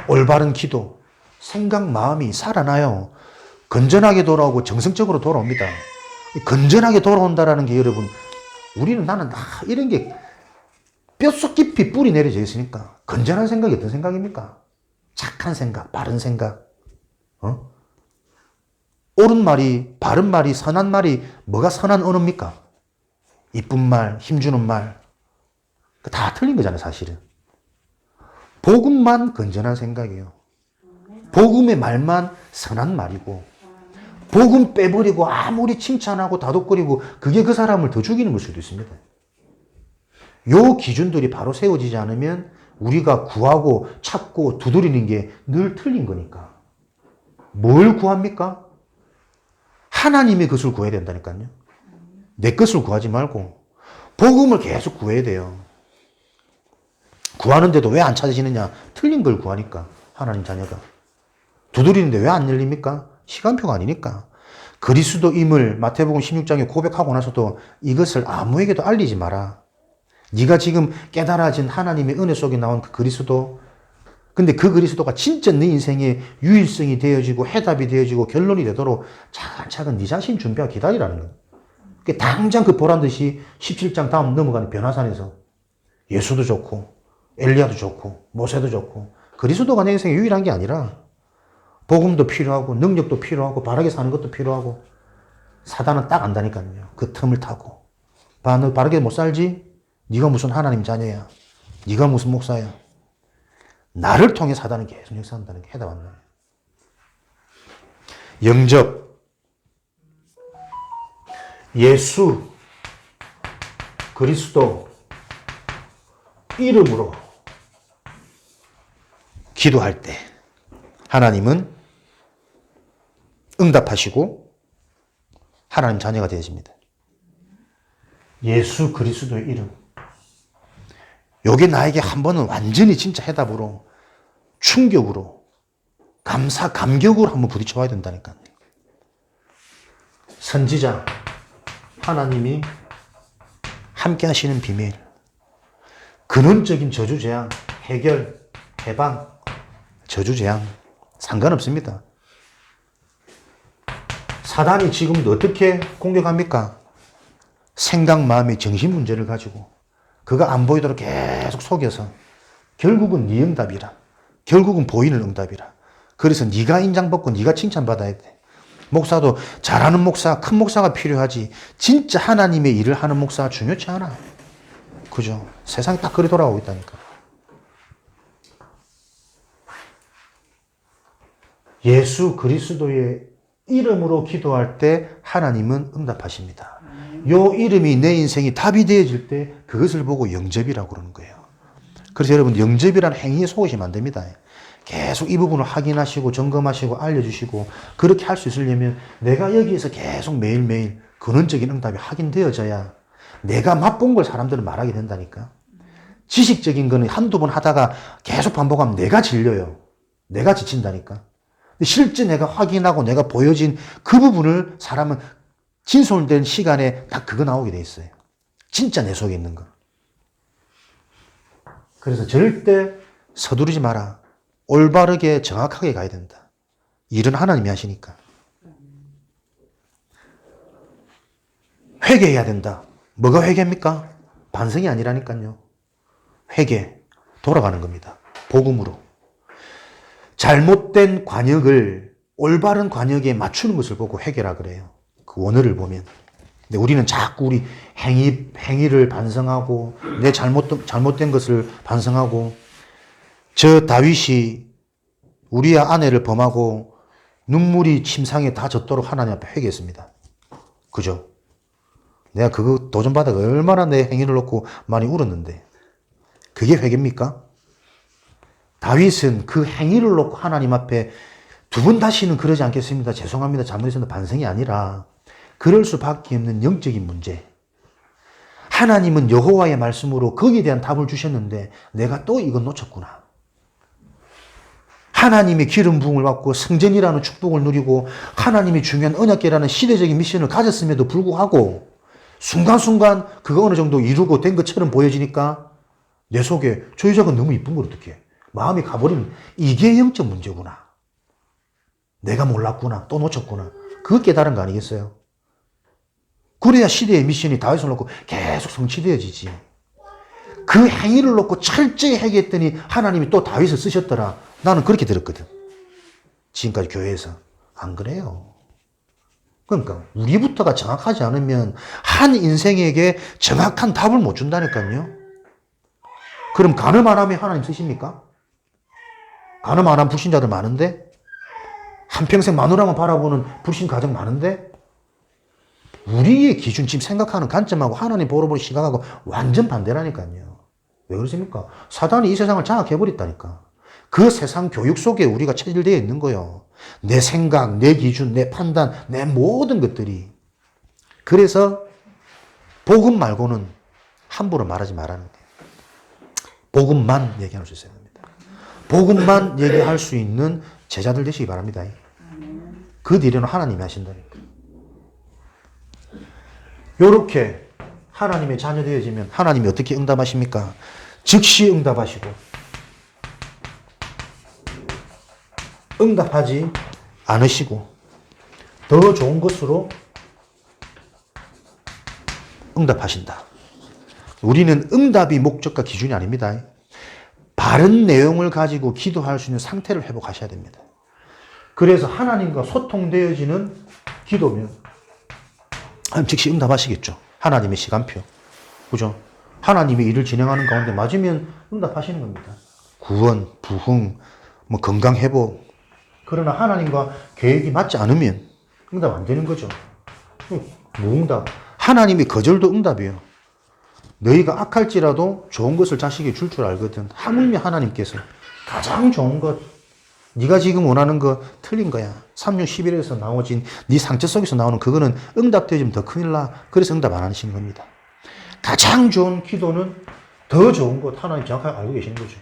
올바른 기도, 생각, 마음이 살아나요. 건전하게 돌아오고 정성적으로 돌아옵니다. 건전하게 돌아온다라는 게 여러분, 나는 이런 게 뼛속 깊이 뿌리 내려져 있으니까 건전한 생각이 어떤 생각입니까? 착한 생각, 바른 생각, 옳은 말이, 바른 말이, 선한 말이 뭐가 선한 언어입니까? 이쁜 말, 힘주는 말, 다 틀린 거잖아요, 사실은. 복음만 건전한 생각이에요. 복음의 말만 선한 말이고, 복음 빼버리고 아무리 칭찬하고 다독거리고 그게 그 사람을 더 죽이는 걸 수도 있습니다. 요 기준들이 바로 세워지지 않으면 우리가 구하고 찾고 두드리는 게 늘 틀린 거니까. 뭘 구합니까? 하나님의 것을 구해야 된다니까요. 내 것을 구하지 말고 복음을 계속 구해야 돼요. 구하는데도 왜 안 찾아지느냐? 틀린 걸 구하니까, 하나님 자녀가. 두드리는데 왜 안 열립니까? 시간표가 아니니까. 그리스도임을 마태복음 16장에 고백하고 나서도 이것을 아무에게도 알리지 마라. 네가 지금 깨달아진 하나님의 은혜 속에 나온 그 그리스도, 근데 그 그리스도가 진짜 네 인생의 유일성이 되어지고 해답이 되어지고 결론이 되도록 차근차근 네 자신 준비하고 기다리라는 거예요. 당장 그 보란 듯이 17장 다음 넘어가는 변화산에서 예수도 좋고 엘리야도 좋고 모세도 좋고 그리스도가 내 인생에 유일한 게 아니라 복음도 필요하고 능력도 필요하고 바르게 사는 것도 필요하고 사단은 딱 안다니까요. 그 틈을 타고. 너 바르게 못 살지? 네가 무슨 하나님 자녀야. 네가 무슨 목사야. 나를 통해 사단은 계속 역사한다는 게 해답 안 나요. 영접. 예수 그리스도 이름으로 기도할 때 하나님은 응답하시고 하나님 자녀가 되어집니다. 예수 그리스도의 이름. 요게 나에게 한 번은 완전히 진짜 해답으로 충격으로 감격으로 한번 부딪혀봐야 된다니까요. 선지자 하나님이 함께 하시는 비밀, 근원적인 저주재앙, 해결, 해방, 저주재앙 상관없습니다. 사단이 지금도 어떻게 공격합니까? 생각, 마음의 정신 문제를 가지고 그가 안 보이도록 계속 속여서 결국은 네 응답이라. 결국은 보이는 응답이라. 그래서 네가 인정받고 네가 칭찬받아야 돼. 목사도 잘하는 목사, 큰 목사가 필요하지. 진짜 하나님의 일을 하는 목사가 중요치 않아. 그죠? 세상이 딱 그리 돌아가고 있다니까. 예수 그리스도의 이름으로 기도할 때 하나님은 응답하십니다. 요 이름이 내 인생이 답이 되어질 때 그것을 보고 영접이라고 그러는 거예요. 그래서 여러분 영접이라는 행위에 속으시면 안 됩니다. 계속 이 부분을 확인하시고 점검하시고 알려주시고 그렇게 할 수 있으려면 내가 여기에서 계속 매일매일 근원적인 응답이 확인되어져야 내가 맛본 걸 사람들은 말하게 된다니까. 지식적인 거는 한두 번 하다가 계속 반복하면 내가 질려요. 내가 지친다니까. 실제 내가 확인하고 내가 보여진 그 부분을 사람은 진솔된 시간에 딱 그거 나오게 돼 있어요. 진짜 내 속에 있는 거. 그래서 절대 서두르지 마라. 올바르게 정확하게 가야 된다. 일은 하나님이 하시니까. 회개해야 된다. 뭐가 회개입니까? 반성이 아니라니까요. 회개, 돌아가는 겁니다. 복음으로. 잘못된 관역을 올바른 관역에 맞추는 것을 보고 회개라 그래요. 그 원어를 보면. 근데 우리는 자꾸 우리 행위를 반성하고 내 잘못된 것을 반성하고 저 다윗이 우리의 아내를 범하고 눈물이 침상에 다 젖도록 하나님 앞에 회개했습니다. 그죠? 내가 그거 도전받아가 얼마나 내 행위를 놓고 많이 울었는데 그게 회개입니까? 다윗은 그 행위를 놓고 하나님 앞에 두 번 다시는 그러지 않겠습니다. 죄송합니다. 잘못했습니다. 반성이 아니라 그럴 수밖에 없는 영적인 문제. 하나님은 여호와의 말씀으로 거기에 대한 답을 주셨는데 내가 또 이건 놓쳤구나. 하나님의 기름 부음을 받고 성전이라는 축복을 누리고 하나님이 중요한 언약궤라는 시대적인 미션을 가졌음에도 불구하고 순간순간 그거 어느 정도 이루고 된 것처럼 보여지니까 내 속에 저 여자가 너무 이쁜 걸 어떡해. 마음이 가버리면 이게 영적 문제구나. 내가 몰랐구나. 또 놓쳤구나. 그거 깨달은 거 아니겠어요? 그래야 시대의 미션이 다윗을 놓고 계속 성취되어지지. 그 행위를 놓고 철저히 회개했더니 하나님이 또 다윗을 쓰셨더라. 나는 그렇게 들었거든. 지금까지 교회에서. 안 그래요. 그러니까 우리부터가 정확하지 않으면 한 인생에게 정확한 답을 못 준다니까요. 그럼 간음 안 하면 하나님 쓰십니까? 간음 안 한 불신자들 많은데? 한평생 마누라만 바라보는 불신 가정 많은데? 우리의 기준, 지금 생각하는 관점하고 하나님 보러 보는 시각하고 완전 반대라니까요. 왜 그러십니까? 사단이 이 세상을 장악해버렸다니까. 그 세상 교육 속에 우리가 체질되어 있는 거예요. 내 생각, 내 기준, 내 판단, 내 모든 것들이. 그래서 복음 말고는 함부로 말하지 말라는 거예요. 복음만 얘기할 수 있어야 됩니다. 복음만 얘기할 수 있는 제자들 되시기 바랍니다. 그 뒤로는 하나님이 하신다니까. 요렇게 하나님의 자녀 되어지면 하나님이 어떻게 응답하십니까? 즉시 응답하시고 응답하지 않으시고 더 좋은 것으로 응답하신다. 우리는 응답이 목적과 기준이 아닙니다. 바른 내용을 가지고 기도할 수 있는 상태를 회복하셔야 됩니다. 그래서 하나님과 소통되어지는 기도면 즉시 응답하시겠죠. 하나님의 시간표. 그죠? 하나님이 일을 진행하는 가운데 맞으면 응답하시는 겁니다. 구원, 부흥, 뭐 건강 회복. 그러나 하나님과 계획이 맞지 않으면 응답 안 되는 거죠. 무응답. 하나님이 거절도 응답이에요. 너희가 악할지라도 좋은 것을 자식에게 줄 줄 알거든. 하물며 하나님께서 가장 좋은 것, 네가 지금 원하는 거 틀린 거야. 3년 11에서 나오진 네 상처 속에서 나오는 그거는 응답되어지면 더 큰일 나. 그래서 응답 안 하시는 겁니다. 가장 좋은 기도는 더 좋은 것 하나님 정확하게 알고 계시는 거죠.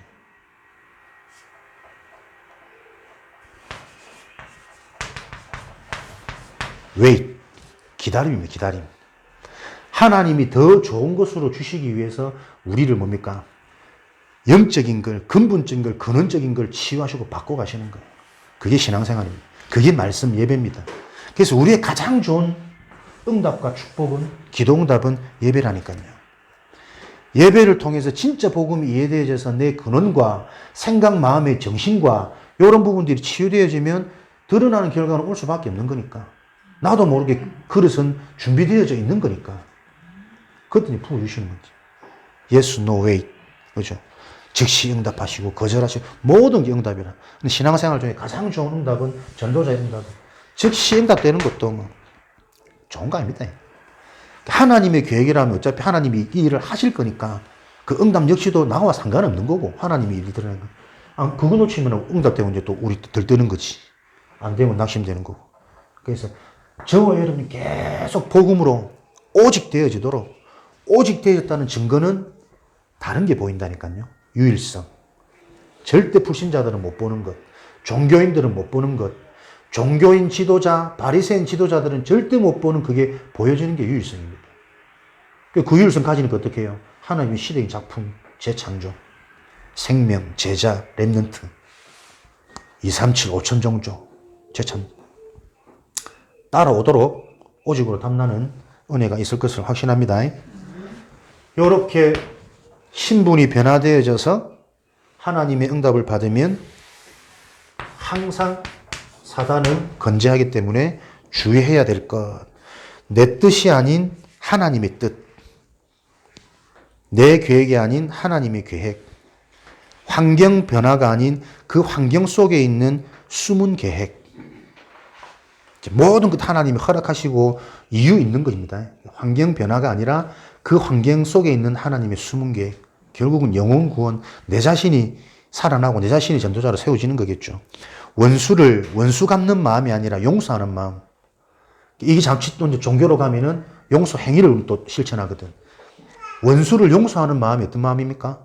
wait. 기다림입니다. 기다림. 하나님이 더 좋은 것으로 주시기 위해서 우리를 뭡니까? 영적인 걸, 근본적인 걸, 근원적인 걸 치유하시고 바꿔가시는 거예요. 그게 신앙생활입니다. 그게 말씀 예배입니다. 그래서 우리의 가장 좋은 응답과 축복은, 기도응답은 예배라니까요. 예배를 통해서 진짜 복음이 이해되어져서 내 근원과 생각, 마음의 정신과 이런 부분들이 치유되어지면 드러나는 결과는 올 수밖에 없는 거니까. 나도 모르게 그릇은 준비되어져 있는 거니까. 그랬더니 부어주시는 거지. Yes, no, wait. 그죠? 즉시 응답하시고, 거절하시고, 모든 게 응답이라. 신앙생활 중에 가장 좋은 응답은, 전도자의 응답은, 즉시 응답되는 것도 뭐, 좋은 거 아닙니다. 하나님의 계획이라면 어차피 하나님이 이 일을 하실 거니까, 그 응답 역시도 나와 상관없는 거고, 하나님이 일이 드러나는 거. 그거 놓치면 응답되고 이제 또 우리 들뜨는 거지. 안 되면 낙심되는 거고. 그래서 저와 여러분이 계속 복음으로 오직 되어지도록, 오직 되어졌다는 증거는 다른 게 보인다니까요. 유일성. 절대 불신자들은 못 보는 것. 종교인들은 못 보는 것. 종교인 지도자, 바리새인 지도자들은 절대 못 보는 그게 보여지는 게 유일성입니다. 그 유일성 가지는 거 어떻게 해요? 하나님의 시대의 작품, 재창조, 생명, 제자, 렘넌트, 237, 5천 종족, 재창조. 따라오도록 오직으로 탐나는 은혜가 있을 것을 확신합니다. 이렇게 신분이 변화되어져서 하나님의 응답을 받으면 항상 사단을 건재하기 때문에 주의해야 될 것. 내 뜻이 아닌 하나님의 뜻. 내 계획이 아닌 하나님의 계획. 환경 변화가 아닌 그 환경 속에 있는 숨은 계획. 모든 것 하나님이 허락하시고 이유 있는 것입니다. 환경 변화가 아니라 그 환경 속에 있는 하나님의 숨은 계획. 결국은 영혼 구원, 내 자신이 살아나고 내 자신이 전도자로 세워지는 거겠죠. 원수 갚는 마음이 아니라 용서하는 마음. 이게 잠시 또 이제 종교로 가면은 용서 행위를 또 실천하거든. 원수를 용서하는 마음이 어떤 마음입니까?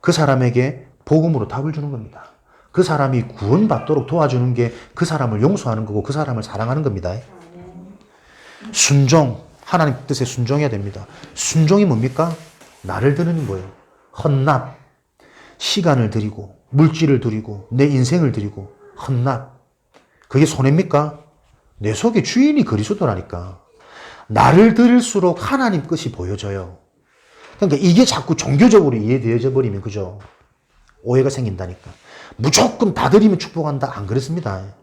그 사람에게 복음으로 답을 주는 겁니다. 그 사람이 구원받도록 도와주는 게 그 사람을 용서하는 거고 그 사람을 사랑하는 겁니다. 순종, 하나님 뜻에 순종해야 됩니다. 순종이 뭡니까? 나를 드리는 거예요. 헌납, 시간을 드리고 물질을 드리고 내 인생을 드리고 헌납. 그게 손해입니까? 내 속에 주인이 그리스도라니까. 나를 드릴수록 하나님 것이 보여져요. 그러니까 이게 자꾸 종교적으로 이해되어져 버리면 그죠? 오해가 생긴다니까. 무조건 다 드리면 축복한다. 안 그렇습니다.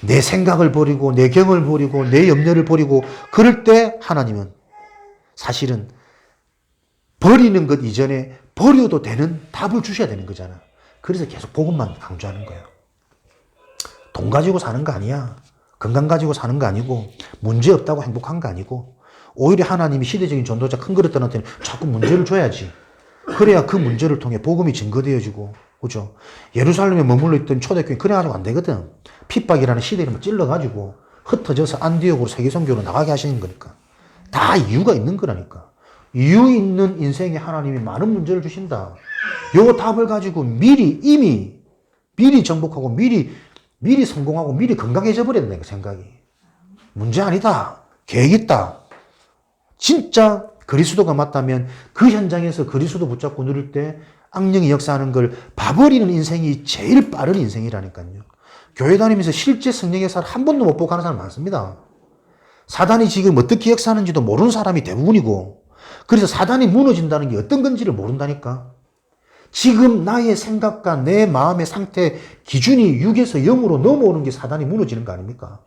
내 생각을 버리고 내 경을 버리고 내 염려를 버리고 그럴 때 하나님은 사실은 버리는 것 이전에 버려도 되는 답을 주셔야 되는 거잖아. 그래서 계속 복음만 강조하는 거예요. 돈 가지고 사는 거 아니야. 건강 가지고 사는 거 아니고 문제 없다고 행복한 거 아니고 오히려 하나님이 시대적인 전도자 큰 그릇들한테는 자꾸 문제를 줘야지. 그래야 그 문제를 통해 복음이 증거되어지고 그죠? 예루살렘에 머물러 있던 초대교회 그래가지고 안 되거든. 핍박이라는 시대 이름을 찔러가지고 흩어져서 안디옥으로 세계선교로 나가게 하시는 거니까. 다 이유가 있는 거라니까. 이유 있는 인생에 하나님이 많은 문제를 주신다. 요 답을 가지고 이미 정복하고 미리 성공하고 미리 건강해져 버렸네, 그 생각이. 문제 아니다. 계획 있다. 진짜 그리스도가 맞다면 그 현장에서 그리스도 붙잡고 누릴 때 악령이 역사하는 걸 봐버리는 인생이 제일 빠른 인생이라니까요. 교회 다니면서 실제 성령의 역사를 한 번도 못 보고 가는 사람 많습니다. 사단이 지금 어떻게 역사하는지도 모르는 사람이 대부분이고 그래서 사단이 무너진다는 게 어떤 건지를 모른다니까. 지금 나의 생각과 내 마음의 상태 기준이 6에서 0으로 넘어오는 게 사단이 무너지는 거 아닙니까?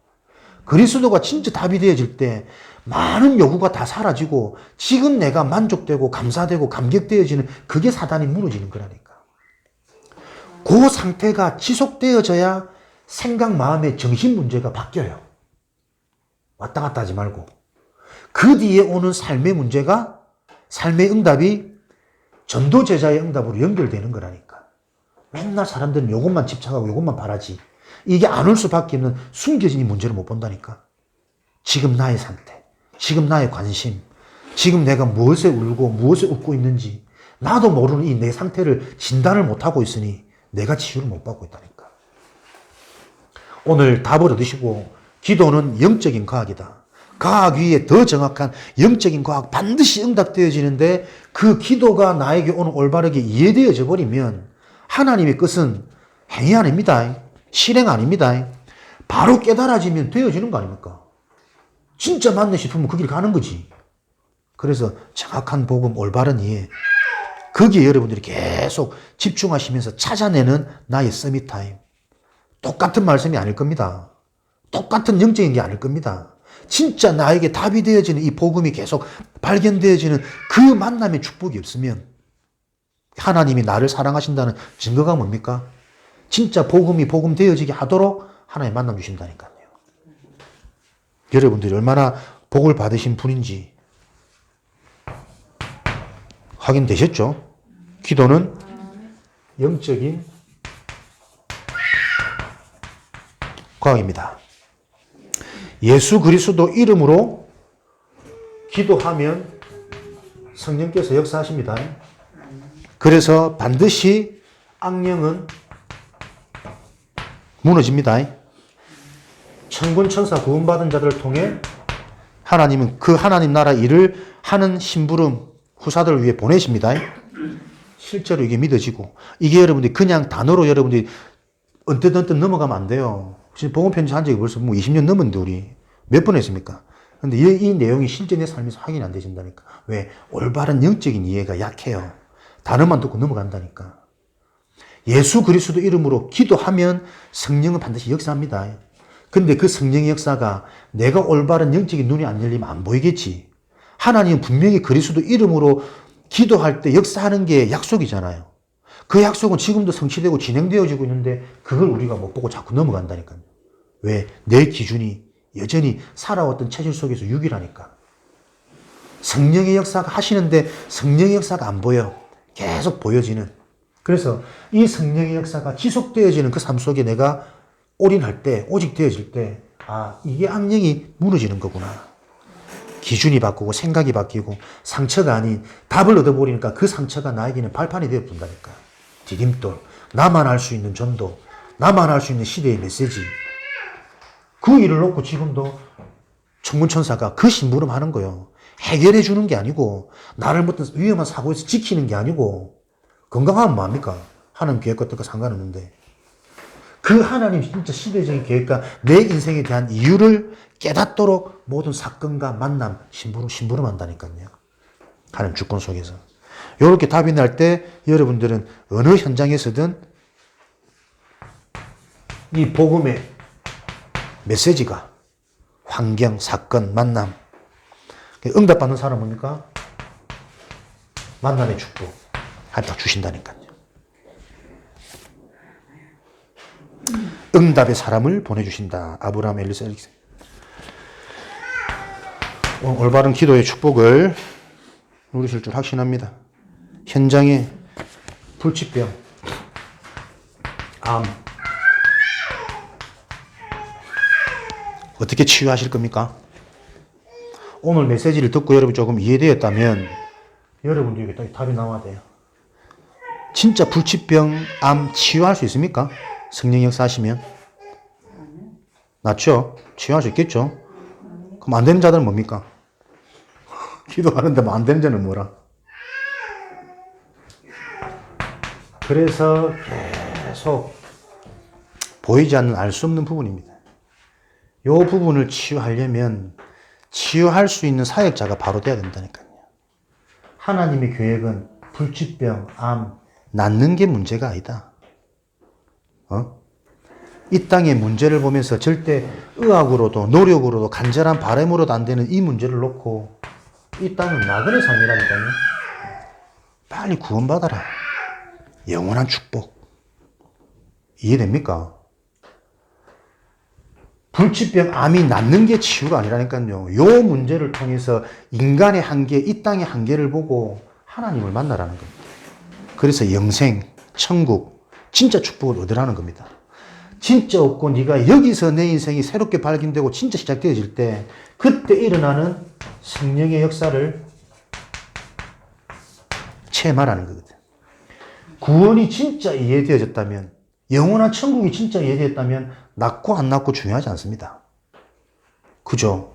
그리스도가 진짜 답이 되어질 때 많은 요구가 다 사라지고 지금 내가 만족되고 감사되고 감격되어지는 그게 사단이 무너지는 거라니까. 그 상태가 지속되어져야 생각, 마음의 정신 문제가 바뀌어요. 왔다 갔다 하지 말고. 그 뒤에 오는 삶의 문제가 삶의 응답이 전도 제자의 응답으로 연결되는 거라니까. 맨날 사람들은 요것만 집착하고 요것만 바라지. 이게 안 올 수밖에 없는 숨겨진 이 문제를 못 본다니까. 지금 나의 상태, 지금 나의 관심, 지금 내가 무엇에 울고 무엇에 웃고 있는지 나도 모르는 이 내 상태를 진단을 못하고 있으니 내가 치유를 못 받고 있다니까. 오늘 답을 얻으시고 기도는 영적인 과학이다. 과학 위에 더 정확한 영적인 과학 반드시 응답되어지는데 그 기도가 나에게 오늘 올바르게 이해되어져 버리면 하나님의 뜻은 행위 아닙니다. 실행 아닙니다. 바로 깨달아지면 되어지는 거 아닙니까? 진짜 맞네 싶으면 그 길 가는 거지. 그래서 정확한 복음, 올바른 이해. 거기에 여러분들이 계속 집중하시면서 찾아내는 나의 서밋 타임. 똑같은 말씀이 아닐 겁니다. 똑같은 영적인 게 아닐 겁니다. 진짜 나에게 답이 되어지는 이 복음이 계속 발견되어지는 그 만남의 축복이 없으면 하나님이 나를 사랑하신다는 증거가 뭡니까? 진짜 복음이 복음 되어지게 하도록 하나님 만남 주신다니까요. 여러분들이 얼마나 복을 받으신 분인지 확인되셨죠? 기도는 영적인 과학입니다. 예수 그리스도 이름으로 기도하면 성령께서 역사하십니다. 그래서 반드시 악령은 무너집니다. 천군 천사 구원받은 자들을 통해 하나님은 그 하나님 나라 일을 하는 심부름 후사들을 위해 보내십니다. 실제로 이게 믿어지고 이게 여러분들이 그냥 단어로 여러분들이 언뜻 넘어가면 안 돼요. 지금 복음 편지 한 적이 벌써 뭐 20년 넘었는데 우리 몇 번 했습니까? 근데 이 내용이 실제 내 삶에서 확인이 안 되신다니까. 왜? 올바른 영적인 이해가 약해요. 단어만 듣고 넘어간다니까. 예수 그리스도 이름으로 기도하면 성령은 반드시 역사합니다. 근데 그 성령의 역사가 내가 올바른 영적인 눈이 안 열리면 안 보이겠지. 하나님은 분명히 그리스도 이름으로 기도할 때 역사하는 게 약속이잖아요. 그 약속은 지금도 성취되고 진행되어지고 있는데 그걸 우리가 못 보고 자꾸 넘어간다니까요. 왜? 내 기준이 여전히 살아왔던 체질 속에서 유기라니까. 성령의 역사가 하시는데 성령의 역사가 안 보여. 계속 보여지는. 그래서 이 성령의 역사가 지속되어지는 그 삶 속에 내가 올인할 때, 오직 되어질 때, 아, 이게 악령이 무너지는 거구나. 기준이 바꾸고 생각이 바뀌고 상처가 아닌 답을 얻어버리니까 그 상처가 나에게는 발판이 되어본다니까. 디딤돌, 나만 알 수 있는 전도, 나만 알 수 있는 시대의 메시지. 그 일을 놓고 지금도 천군천사가 그 심부름 하는 거예요. 해결해 주는 게 아니고 나를 어떤 위험한 사고에서 지키는 게 아니고 건강하면 뭐합니까? 하나님 계획과 뜻과 상관없는데 그 하나님 진짜 시대적인 계획과 내 인생에 대한 이유를 깨닫도록 모든 사건과 만남 심부름한다니까요. 하나님 주권 속에서. 이렇게 답이 날 때 여러분들은 어느 현장에서든 이 복음의 메시지가 환경, 사건, 만남. 응답받는 사람은 뭡니까? 만남의 축복. 하나님 딱 주신다니까요. 응답의 사람을 보내주신다. 아브라함, 엘리사. 올바른 기도의 축복을 누리실 줄 확신합니다. 현장에 불치병, 암, 어떻게 치유하실 겁니까? 오늘 메시지를 듣고 여러분 조금 이해되었다면 여러분도 여기 또 답이 나와야 돼요. 진짜 불치병, 암 치유할 수 있습니까? 성령 역사하시면? 낫죠? 치유할 수 있겠죠? 그럼 안 되는 자들은 뭡니까? 기도하는데 안 되는 자는 뭐라? 그래서 계속 보이지 않는 알 수 없는 부분입니다. 이 부분을 치유하려면 치유할 수 있는 사역자가 바로 돼야 된다니까요. 하나님의 계획은 불치병, 암, 낫는 게 문제가 아니다. 이 땅의 문제를 보면서 절대 의학으로도 노력으로도 간절한 바람으로도 안 되는 이 문제를 놓고 이 땅은 나그네 삶이라니까요. 빨리 구원받아라. 영원한 축복. 이해됩니까? 불치병, 암이 낫는 게 치유가 아니라니까요. 요 문제를 통해서 인간의 한계, 이 땅의 한계를 보고 하나님을 만나라는 겁니다. 그래서 영생, 천국, 진짜 축복을 얻으라는 겁니다. 진짜 없고 네가 여기서 내 인생이 새롭게 발견되고 진짜 시작되어질 때 그때 일어나는 성령의 역사를 체험하라는 거거든. 구원이 진짜 이해되어졌다면, 영원한 천국이 진짜 이해되었다면 낫고 안 낫고 중요하지 않습니다. 그죠?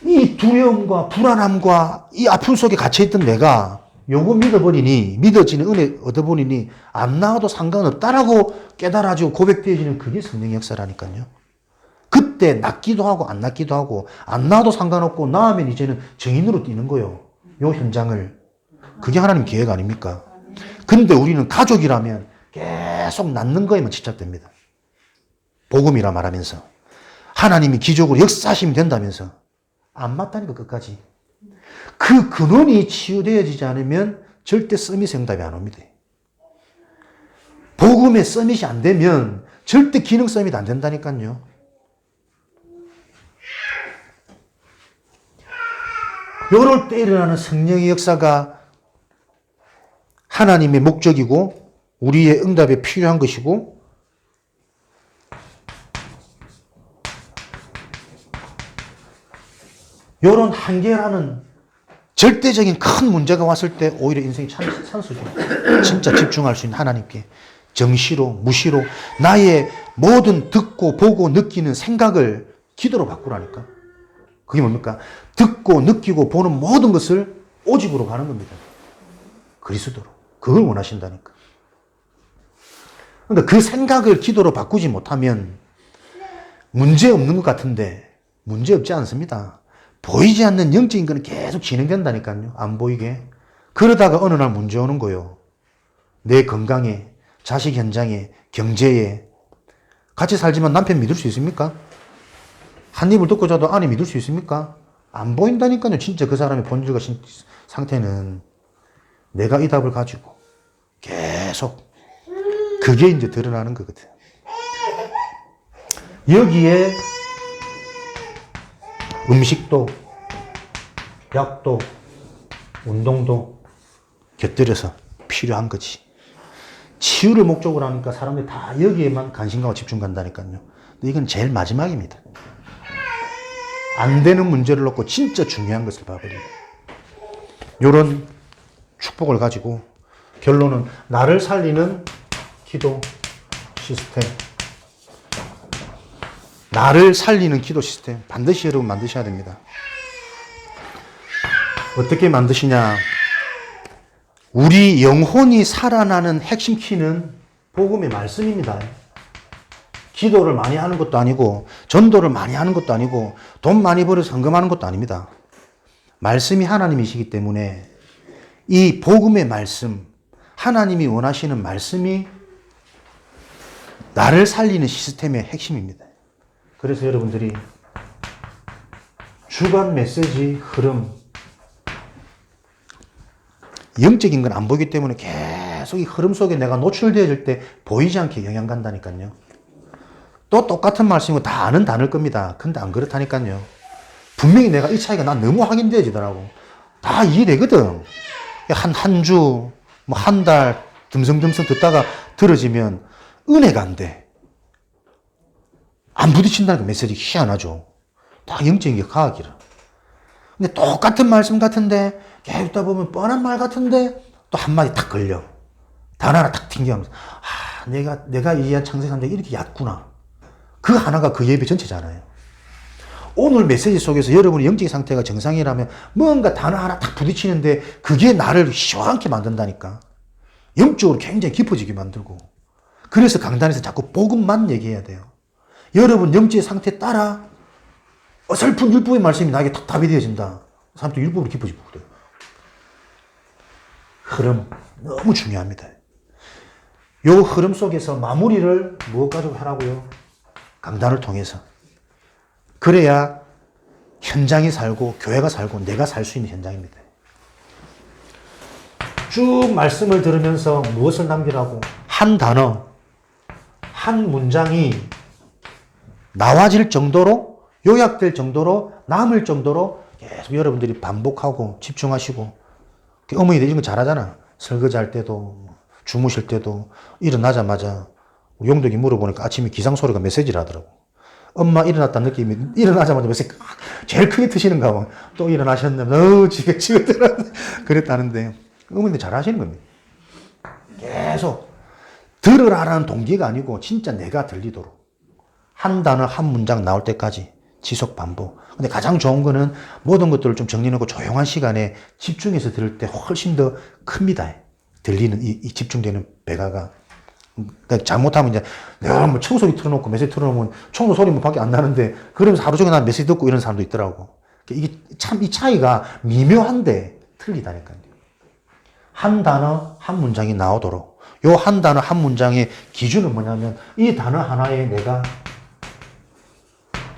이 두려움과 불안함과 이 아픔 속에 갇혀있던 내가 요거 믿어버리니, 믿어지는 은혜 얻어버리니 안 나와도 상관없다라고 깨달아지고 고백되어지는 그게 성령의 역사라니까요. 그때 낫기도 하고 안 낫기도 하고 안 나와도 상관없고 나으면 이제는 정인으로 뛰는 거예요. 요 현장을. 그게 하나님 계획 아닙니까? 근데 우리는 가족이라면 계속 낫는 거에만 집착됩니다. 복음이라 말하면서 하나님이 기적으로 역사하시면 된다면서 안 맞다니까 끝까지. 그 근원이 치유되어지지 않으면 절대 서밋 응답이 안 옵니다. 복음의 서밋이 안 되면 절대 기능 서밋 안 된다니까요. 요럴 때 일어나는 성령의 역사가 하나님의 목적이고 우리의 응답에 필요한 것이고 요런 한계라는 절대적인 큰 문제가 왔을 때 오히려 인생이 산수죠. 진짜 집중할 수 있는 하나님께 정시로 무시로 나의 모든 듣고 보고 느끼는 생각을 기도로 바꾸라니까. 그게 뭡니까? 듣고 느끼고 보는 모든 것을 오직으로 가는 겁니다. 그리스도로. 그걸 원하신다니까. 그러니까 그 생각을 기도로 바꾸지 못하면 문제 없는 것 같은데 문제 없지 않습니다. 보이지 않는 영적인 거는 계속 진행된다니까요. 안 보이게. 그러다가 어느 날 문제 오는 거예요. 내 건강에, 자식 현장에, 경제에. 같이 살지만 남편 믿을 수 있습니까? 한 입을 듣고 자도 아내 믿을 수 있습니까? 안 보인다니까요. 진짜 그 사람의 본질과 상태는. 내가 이 답을 가지고 계속 그게 이제 드러나는 거거든. 여기에 음식도, 약도, 운동도 곁들여서 필요한 거지. 치유를 목적으로 하니까 사람들이 다 여기에만 관심 가고 집중 간다니까요. 근데 이건 제일 마지막입니다. 안 되는 문제를 놓고 진짜 중요한 것을 봐버리고. 이런 축복을 가지고 결론은 나를 살리는 기도 시스템. 나를 살리는 기도 시스템 반드시 여러분 만드셔야 됩니다. 어떻게 만드시냐? 우리 영혼이 살아나는 핵심 키는 복음의 말씀입니다. 기도를 많이 하는 것도 아니고 전도를 많이 하는 것도 아니고 돈 많이 벌어서 헌금하는 것도 아닙니다. 말씀이 하나님이시기 때문에 이 복음의 말씀, 하나님이 원하시는 말씀이 나를 살리는 시스템의 핵심입니다. 그래서 여러분들이 주간 메시지 흐름, 영적인 건 안 보이기 때문에 계속 이 흐름 속에 내가 노출되어질 때 보이지 않게 영향 간다니까요. 또 똑같은 말씀이고 다 아는 단어일 겁니다. 근데 안 그렇다니까요. 분명히 내가 이 차이가 난 너무 확인되어지더라고. 다 이해되거든. 한 주, 뭐 한 달, 듬성듬성 듣다가 들어지면 은혜가 안 돼. 안 부딪힌다는 그 메시지 희한하죠. 다 영적인 게 과학이라. 근데 똑같은 말씀 같은데, 계속 듣다 보면 뻔한 말 같은데, 또 한마디 탁 걸려. 단어 하나 탁 튕겨하면서, 내가 이해한 창세상대가 이렇게 얕구나. 그 하나가 그 예배 전체잖아요. 오늘 메시지 속에서 여러분의 영적인 상태가 정상이라면 뭔가 단어 하나 탁 부딪히는데 그게 나를 시원하게 만든다니까. 영적으로 굉장히 깊어지게 만들고. 그래서 강단에서 자꾸 복음만 얘기해야 돼요. 여러분 영적인 상태에 따라 어설픈 율법의 말씀이 나에게 탁 답이 되어진다. 사람도 율법으로 깊어지고 그래요. 흐름 너무 중요합니다. 요 흐름 속에서 마무리를 무엇 가지고 하라고요? 강단을 통해서. 그래야 현장이 살고 교회가 살고 내가 살 수 있는 현장입니다. 쭉 말씀을 들으면서 무엇을 남기라고? 한 단어, 한 문장이 나와질 정도로, 요약될 정도로, 남을 정도로 계속 여러분들이 반복하고 집중하시고. 어머니들 이런 거 잘하잖아. 설거지 할 때도, 주무실 때도, 일어나자마자 용덕이 물어보니까 아침에 기상소리가 메시지를 하더라고. 엄마 일어났다는 느낌이, 일어나자마자 메시지 제일 크게 트시는가 봐. 또 일어나셨네. 지긋지긋 그랬다는데, 어머니들 잘하시는 겁니다. 계속 들으라라는 동기가 아니고 진짜 내가 들리도록. 한 단어, 한 문장 나올 때까지 지속 반복. 근데 가장 좋은 거는 모든 것들을 좀 정리해놓고 조용한 시간에 집중해서 들을 때 훨씬 더 큽니다. 들리는 이 집중되는 배가가. 그러니까 잘못하면 이제 내가 뭐 청소기 틀어놓고 메시지 틀어놓으면 청소 소리 뭐 밖에 안 나는데 그러면서 하루 종일 난 메시지 듣고 이런 사람도 있더라고. 이게 참 이 차이가 미묘한데 틀리다니까요. 한 단어, 한 문장이 나오도록. 요 한 단어, 한 문장의 기준은 뭐냐면 이 단어 하나에 내가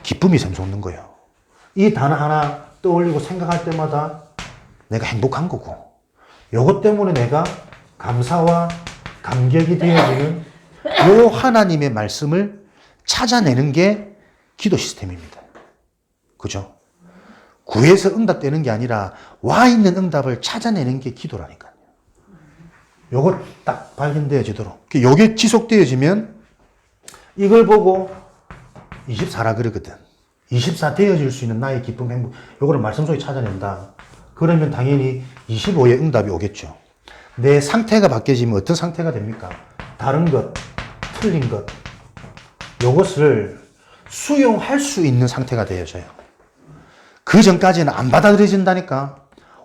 기쁨이 샘솟는 거예요. 이 단어 하나 떠올리고 생각할 때마다 내가 행복한 거고. 요것 때문에 내가 감사와 감격이 되어지는 요 하나님의 말씀을 찾아내는 게 기도 시스템입니다. 그죠? 구해서 응답되는 게 아니라 와 있는 응답을 찾아내는 게 기도라니까요. 요거 딱 발견되어지도록. 요게 지속되어지면 이걸 보고 24라 그러거든. 24 되어질 수 있는 나의 기쁨, 행복. 요거를 말씀 속에 찾아낸다. 그러면 당연히 25의 응답이 오겠죠. 내 상태가 바뀌어지면 어떤 상태가 됩니까? 다른 것, 틀린 것. 요것을 수용할 수 있는 상태가 되어져요. 그 전까지는 안 받아들여진다니까.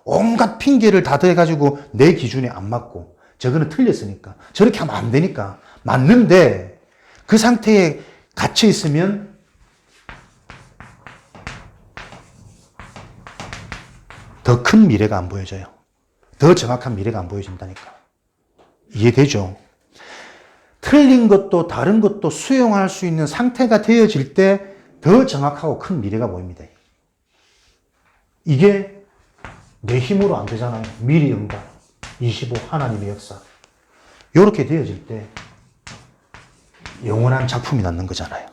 온갖 핑계를 다 대가지고 내 기준에 안 맞고. 저거는 틀렸으니까. 저렇게 하면 안 되니까. 맞는데 그 상태에 갇혀 있으면 더 큰 미래가 안 보여져요. 더 정확한 미래가 안 보여진다니까. 이해되죠? 틀린 것도 다른 것도 수용할 수 있는 상태가 되어질 때 더 정확하고 큰 미래가 보입니다. 이게 내 힘으로 안 되잖아요. 미리 응답, 25 하나님의 역사. 이렇게 되어질 때 영원한 작품이 남는 거잖아요.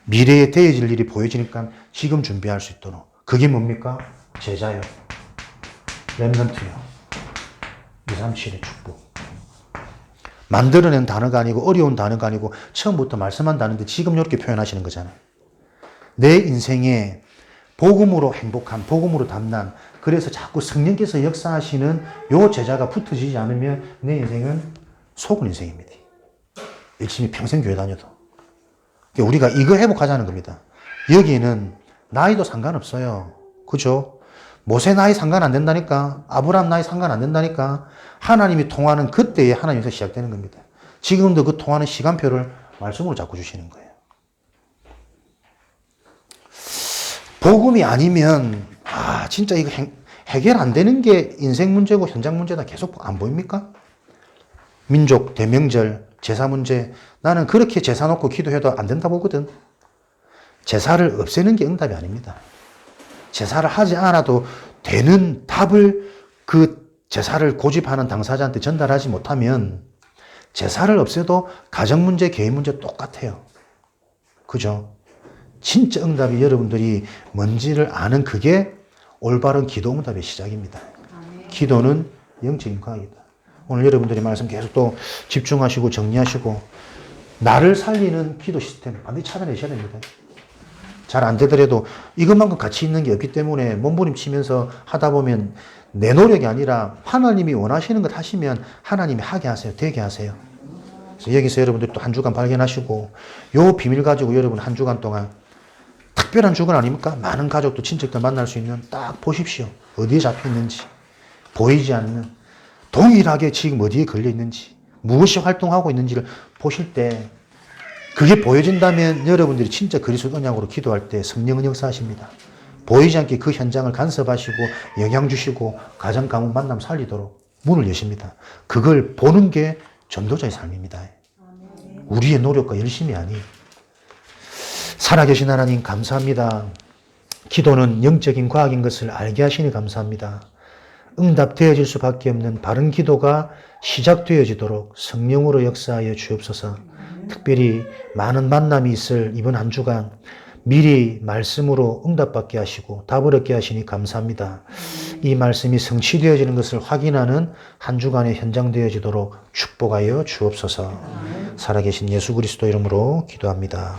미래에 되어질 일이 보여지니까 지금 준비할 수 있도록. 그게 뭡니까? 제자요. 렘넌트요. 237의 축복. 만들어낸 단어가 아니고 어려운 단어가 아니고 처음부터 말씀한 단어인데 지금 이렇게 표현하시는 거잖아요. 내 인생에 복음으로 행복한, 복음으로 담난, 그래서 자꾸 성령께서 역사하시는 요 제자가 붙어지지 않으면 내 인생은 속은 인생입니다. 열심히 평생 교회 다녀도. 우리가 이거 회복하자는 겁니다. 여기에는 나이도 상관없어요. 그죠? 모세 나이 상관 안 된다니까. 아브라함 나이 상관 안 된다니까. 하나님이 통하는 그때에 하나님에서 시작되는 겁니다. 지금도 그 통하는 시간표를 말씀으로 자꾸 주시는 거예요. 복음이 아니면 진짜 이거 해결 안 되는 게 인생 문제고 현장 문제다 계속 안 보입니까? 민족 대명절 제사 문제. 나는 그렇게 제사 놓고 기도해도 안 된다 보거든. 제사를 없애는 게 응답이 아닙니다. 제사를 하지 않아도 되는 답을 그 제사를 고집하는 당사자한테 전달하지 못하면 제사를 없애도 가정 문제, 개인 문제 똑같아요. 그죠? 진짜 응답이 여러분들이 뭔지를 아는 그게 올바른 기도 응답의 시작입니다. 기도는 영적인 과학이다. 오늘 여러분들이 말씀 계속 또 집중하시고 정리하시고 나를 살리는 기도 시스템 반드시 찾아내셔야 됩니다. 잘 안 되더라도 이것만큼 가치 있는 게 없기 때문에 몸부림치면서 하다 보면 내 노력이 아니라 하나님이 원하시는 것 하시면 하나님이 하게 하세요. 되게 하세요. 그래서 여기서 여러분들 또 한 주간 발견하시고 요 비밀 가지고 여러분 한 주간 동안 특별한 주간 아닙니까? 많은 가족도 친척들 만날 수 있는 딱 보십시오. 어디에 잡혀 있는지 보이지 않는 동일하게 지금 어디에 걸려 있는지 무엇이 활동하고 있는지를 보실 때 그게 보여진다면 여러분들이 진짜 그리스도 언약으로 기도할 때 성령은 역사하십니다. 보이지 않게 그 현장을 간섭하시고 영향 주시고 가정 가문 만남 살리도록 문을 여십니다. 그걸 보는 게 전도자의 삶입니다. 우리의 노력과 열심이 아니. 살아계신 하나님 감사합니다. 기도는 영적인 과학인 것을 알게 하시니 감사합니다. 응답되어질 수밖에 없는 바른 기도가 시작되어지도록 성령으로 역사하여 주옵소서. 특별히 많은 만남이 있을 이번 한 주간 미리 말씀으로 응답받게 하시고 답을 얻게 하시니 감사합니다. 이 말씀이 성취되어지는 것을 확인하는 한 주간의 현장 되어지도록 축복하여 주옵소서. 살아계신 예수 그리스도 이름으로 기도합니다.